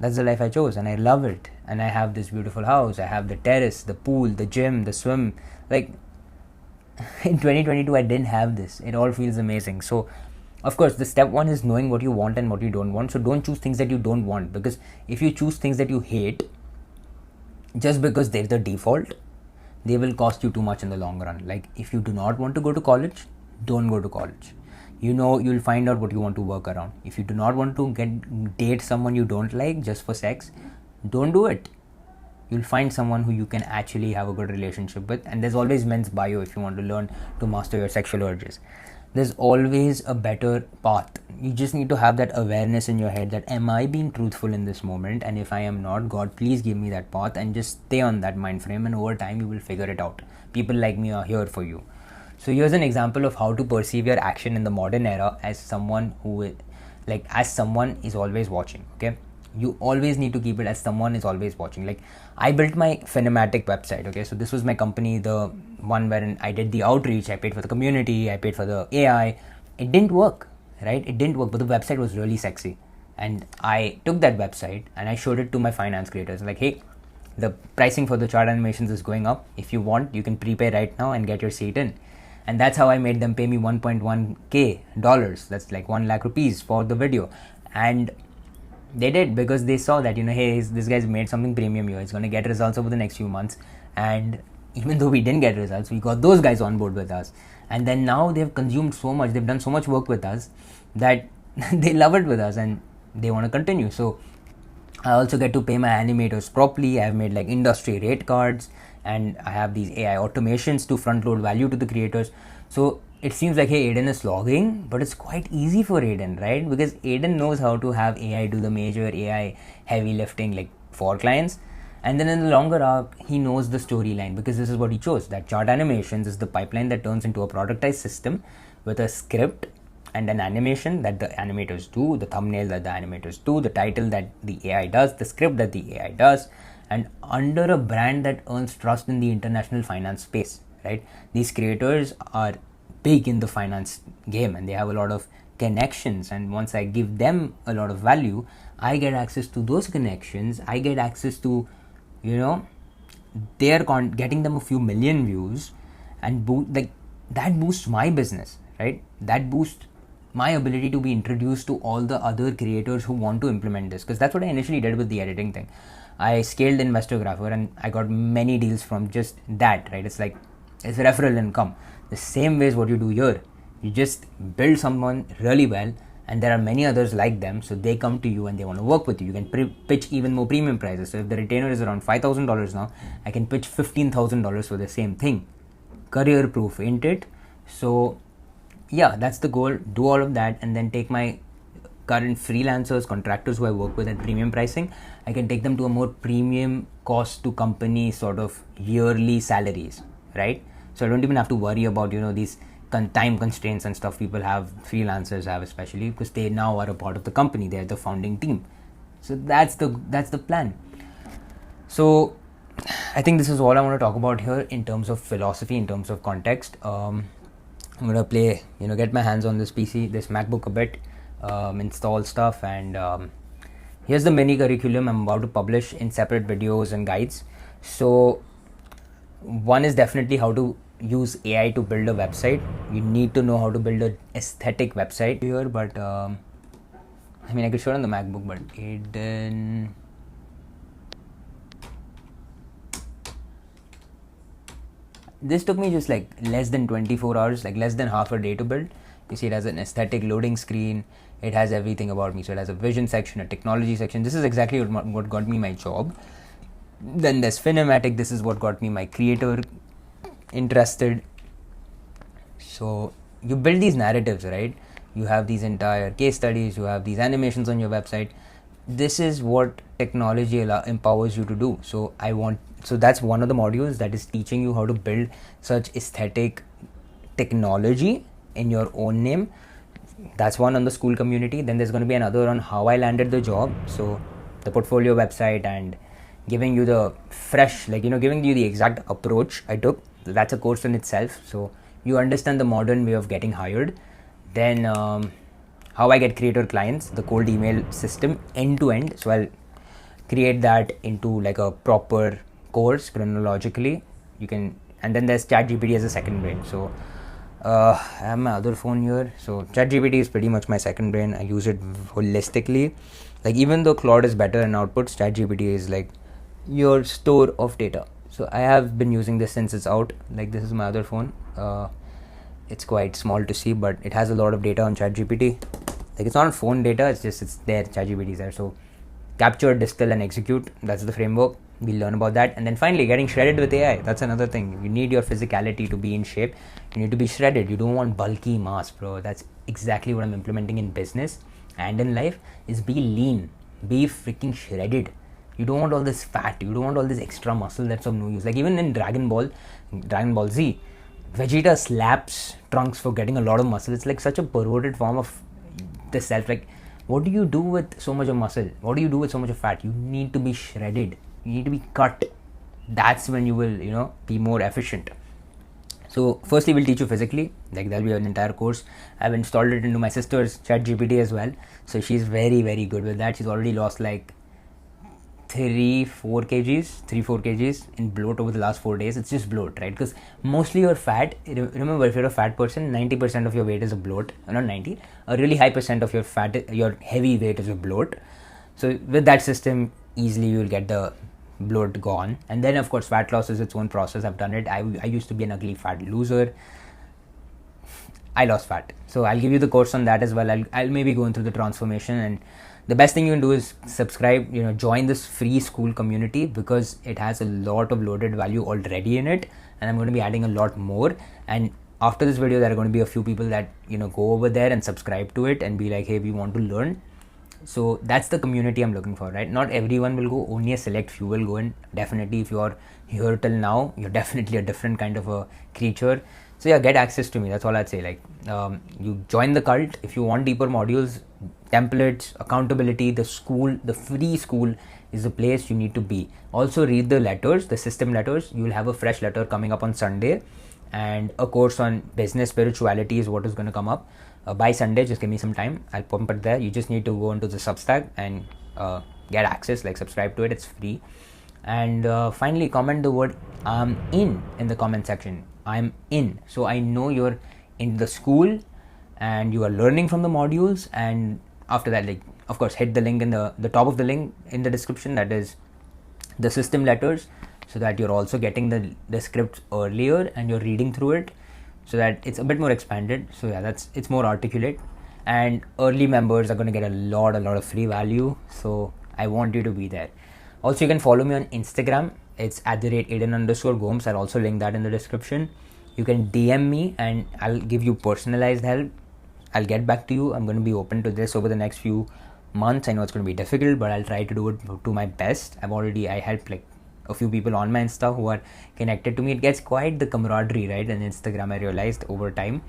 And I love it. And I have this beautiful house. I have the terrace, the pool, the gym, the swim. Like, in 2022, I didn't have this. It all feels amazing. So, of course, the step one is knowing what you want and what you don't want. So don't choose things that you don't want, because if you choose things that you hate just because they're the default, they will cost you too much in the long run. Like, if you do not want to go to college, don't go to college. You'll find out what you want to work around. If you do not want to date someone you don't like just for sex, don't do it. You'll find someone who you can actually have a good relationship with. And there's always men's bio if you want to learn to master your sexual urges. There's always a better path. You just need to have that awareness in your head that, am I being truthful in this moment? And if I am not, God, please give me that path, and just stay on that mind frame, and over time you will figure it out. People like me are here for you. So here's an example of how to perceive your action in the modern era as someone is always watching. Okay, you always need to keep it as someone is always watching. Like, I built my Finematic website. Okay, so this was my company, the one wherein I did the outreach, I paid for the community, I paid for the AI. It didn't work, right? It didn't work, but the website was really sexy. And I took that website and I showed it to my finance creators. Like, hey, the pricing for the chart animations is going up. If you want, you can prepay right now and get your seat in. And that's how I made them pay me $1.1k. That's like 1 lakh rupees for the video. And they did, because they saw that, hey, this guy's made something premium here. It's going to get results over the next few months. And even though we didn't get results, we got those guys on board with us. And then now they've consumed so much, they've done so much work with us that they love it with us and they want to continue. So I also get to pay my animators properly. I've made like industry rate cards, and I have these AI automations to front load value to the creators. So it seems like, hey, Aiden is slogging, but it's quite easy for Aiden, right? Because Aiden knows how to have AI do the major AI heavy lifting, like, for clients. And then in the longer arc, he knows the storyline, because this is what he chose. That chart animations is the pipeline that turns into a productized system with a script and an animation that the animators do, the thumbnail that the animators do, the title that the AI does, the script that the AI does, and under a brand that earns trust in the international finance space, right? These creators are big in the finance game and they have a lot of connections, and once I give them a lot of value, I get access to those connections. I get access to, they're getting them a few million views, and that boosts my business, right? That boosts my ability to be introduced to all the other creators who want to implement this, because that's what I initially did with the editing thing. I scaled Investographer and I got many deals from just that, right? It's referral income. The same way is what you do here. You just build someone really well, and there are many others like them, so they come to you and they want to work with you. You can pitch even more premium prices. So if the retainer is around $5,000 now, I can pitch $15,000 for the same thing. Career proof, ain't it? So yeah, that's the goal. Do all of that, and then take my current freelancers, contractors who I work with at premium pricing, I can take them to a more premium cost to company sort of yearly salaries, right? So I don't even have to worry about, these time constraints and stuff freelancers have, especially because they now are a part of the company. They're the founding team. So that's the plan. So I think this is all I want to talk about here in terms of philosophy, in terms of context. I'm going to play, get my hands on this PC, this MacBook a bit, install stuff, and here's the mini curriculum I'm about to publish in separate videos and guides. So one is definitely how to use AI to build a website. You need to know how to build an aesthetic website here, but I could show it on the MacBook, but Aiden. This took me just like less than 24 hours, like less than half a day to build. You see, it has an aesthetic loading screen. It has everything about me. So it has a vision section, a technology section. This is exactly what got me my job. Then there's Finematic. This is what got me my creator interested. So you build these narratives, right? You have these entire case studies. You have these animations on your website. This is what technology empowers you to do. So that's one of the modules that is teaching you how to build such aesthetic technology in your own name. That's one on the school community. Then there's going to be another on how I landed the job. So the portfolio website and giving you the fresh, giving you the exact approach I took. That's a course in itself. So you understand the modern way of getting hired. Then how I get creator clients, the cold email system end to end. So I'll create that into like a proper course chronologically. And then there's ChatGPT as a second brain. So I have my other phone here. So ChatGPT is pretty much my second brain. I use it holistically. Like even though Claude is better in outputs, ChatGPT is like your store of data. So I have been using this since it's out. Like this is my other phone. It's quite small to see, but it has a lot of data on ChatGPT. Like it's not phone data, it's there. ChatGPT is there. So capture, distill, and execute. That's the framework. We'll learn about that. And then finally, getting shredded with AI. That's another thing. You need your physicality to be in shape. You need to be shredded. You don't want bulky mass, bro. That's exactly what I'm implementing in business and in life is be lean. Be freaking shredded. You don't want all this fat. You don't want all this extra muscle that's of no use. Like even in Dragon Ball Z, Vegeta slaps Trunks for getting a lot of muscle. It's like such a perverted form of the self. Like, what do you do with so much of muscle? What do you do with so much of fat? You need to be shredded. You need to be cut. That's when you will, be more efficient. So firstly, we'll teach you physically. Like there'll be an entire course. I've installed it into my sister's ChatGPT as well. So she's very, very good with that. She's already lost like 3-4 kgs in bloat over the last 4 days. It's just bloat, right? Because mostly you're fat. Remember, if you're a fat person, 90% of your weight is a bloat. Not 90. A really high percent of your heavy weight is a bloat. So with that system, easily you'll get the bloat gone. And then of course fat loss is its own process. I've done it. I used to be an ugly fat loser. I lost fat. So I'll give you the course on that as well. I'll maybe go into the transformation. And the best thing you can do is subscribe, join this free school community because it has a lot of loaded value already in it. And I'm going to be adding a lot more. And after this video, there are going to be a few people that, go over there and subscribe to it and be like, hey, we want to learn. So that's the community I'm looking for, right? Not everyone will go, only a select few will go in. Definitely, if you're here till now, you're definitely a different kind of a creature. So yeah, get access to me. That's all I'd say. Like, you join the cult. If you want deeper modules, templates, accountability, the free school is the place you need to be. Also read the letters, the system letters. You will have a fresh letter coming up on Sunday, and a course on business spirituality is what is going to come up. By Sunday, just give me some time. I'll pump it there. You just need to go into the Substack and get access, like subscribe to it. It's free. And finally, comment the word I'm in the comment section. I'm in. So I know you're in the school and you are learning from the modules. And after that, like, of course, hit the link in the top of the link in the description. That is the system letters, so that you're also getting the script earlier and you're reading through it, so that it's a bit more expanded. So yeah, it's more articulate, and early members are going to get a lot of free value. So I want you to be there. Also, you can follow me on Instagram. It's @Aiden_Gomes. I'll also link that in the description. You can DM me and I'll give you personalized help. I'll get back to you. I'm going to be open to this over the next few months. I know it's going to be difficult, but I'll try to do it to my best. I helped like a few people on my Insta who are connected to me. It gets quite the camaraderie, right? And Instagram, I realized over time.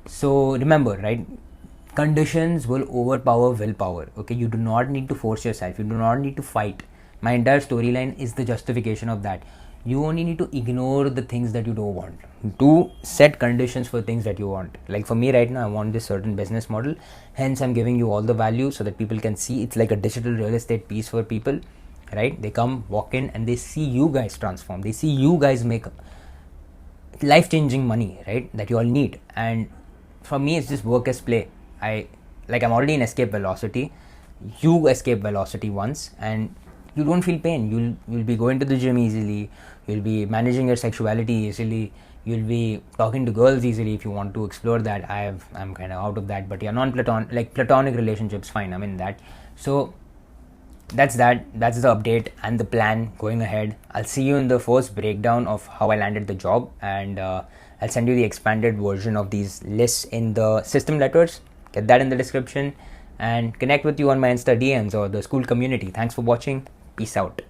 So remember, right? Conditions will overpower willpower. Okay, you do not need to force yourself. You do not need to fight. My entire storyline is the justification of that. You only need to ignore the things that you don't want. To set conditions for things that you want. Like for me right now, I want this certain business model. Hence, I'm giving you all the value so that people can see. It's like a digital real estate piece for people, right? They come, walk in, and they see you guys transform. They see you guys make life-changing money, right? That you all need. And for me, it's just work as play. I'm already in escape velocity. You escape velocity once, and you don't feel pain. You'll be going to the gym easily. You'll be managing your sexuality easily. You'll be talking to girls easily if you want to explore that. I'm kind of out of that, but yeah, platonic relationships, fine. I'm in that. So that's that. That's the update and the plan going ahead. I'll see you in the first breakdown of how I landed the job, and I'll send you the expanded version of these lists in the system letters. Get that in the description, and connect with you on my Insta DMs or the school community. Thanks for watching. Peace out.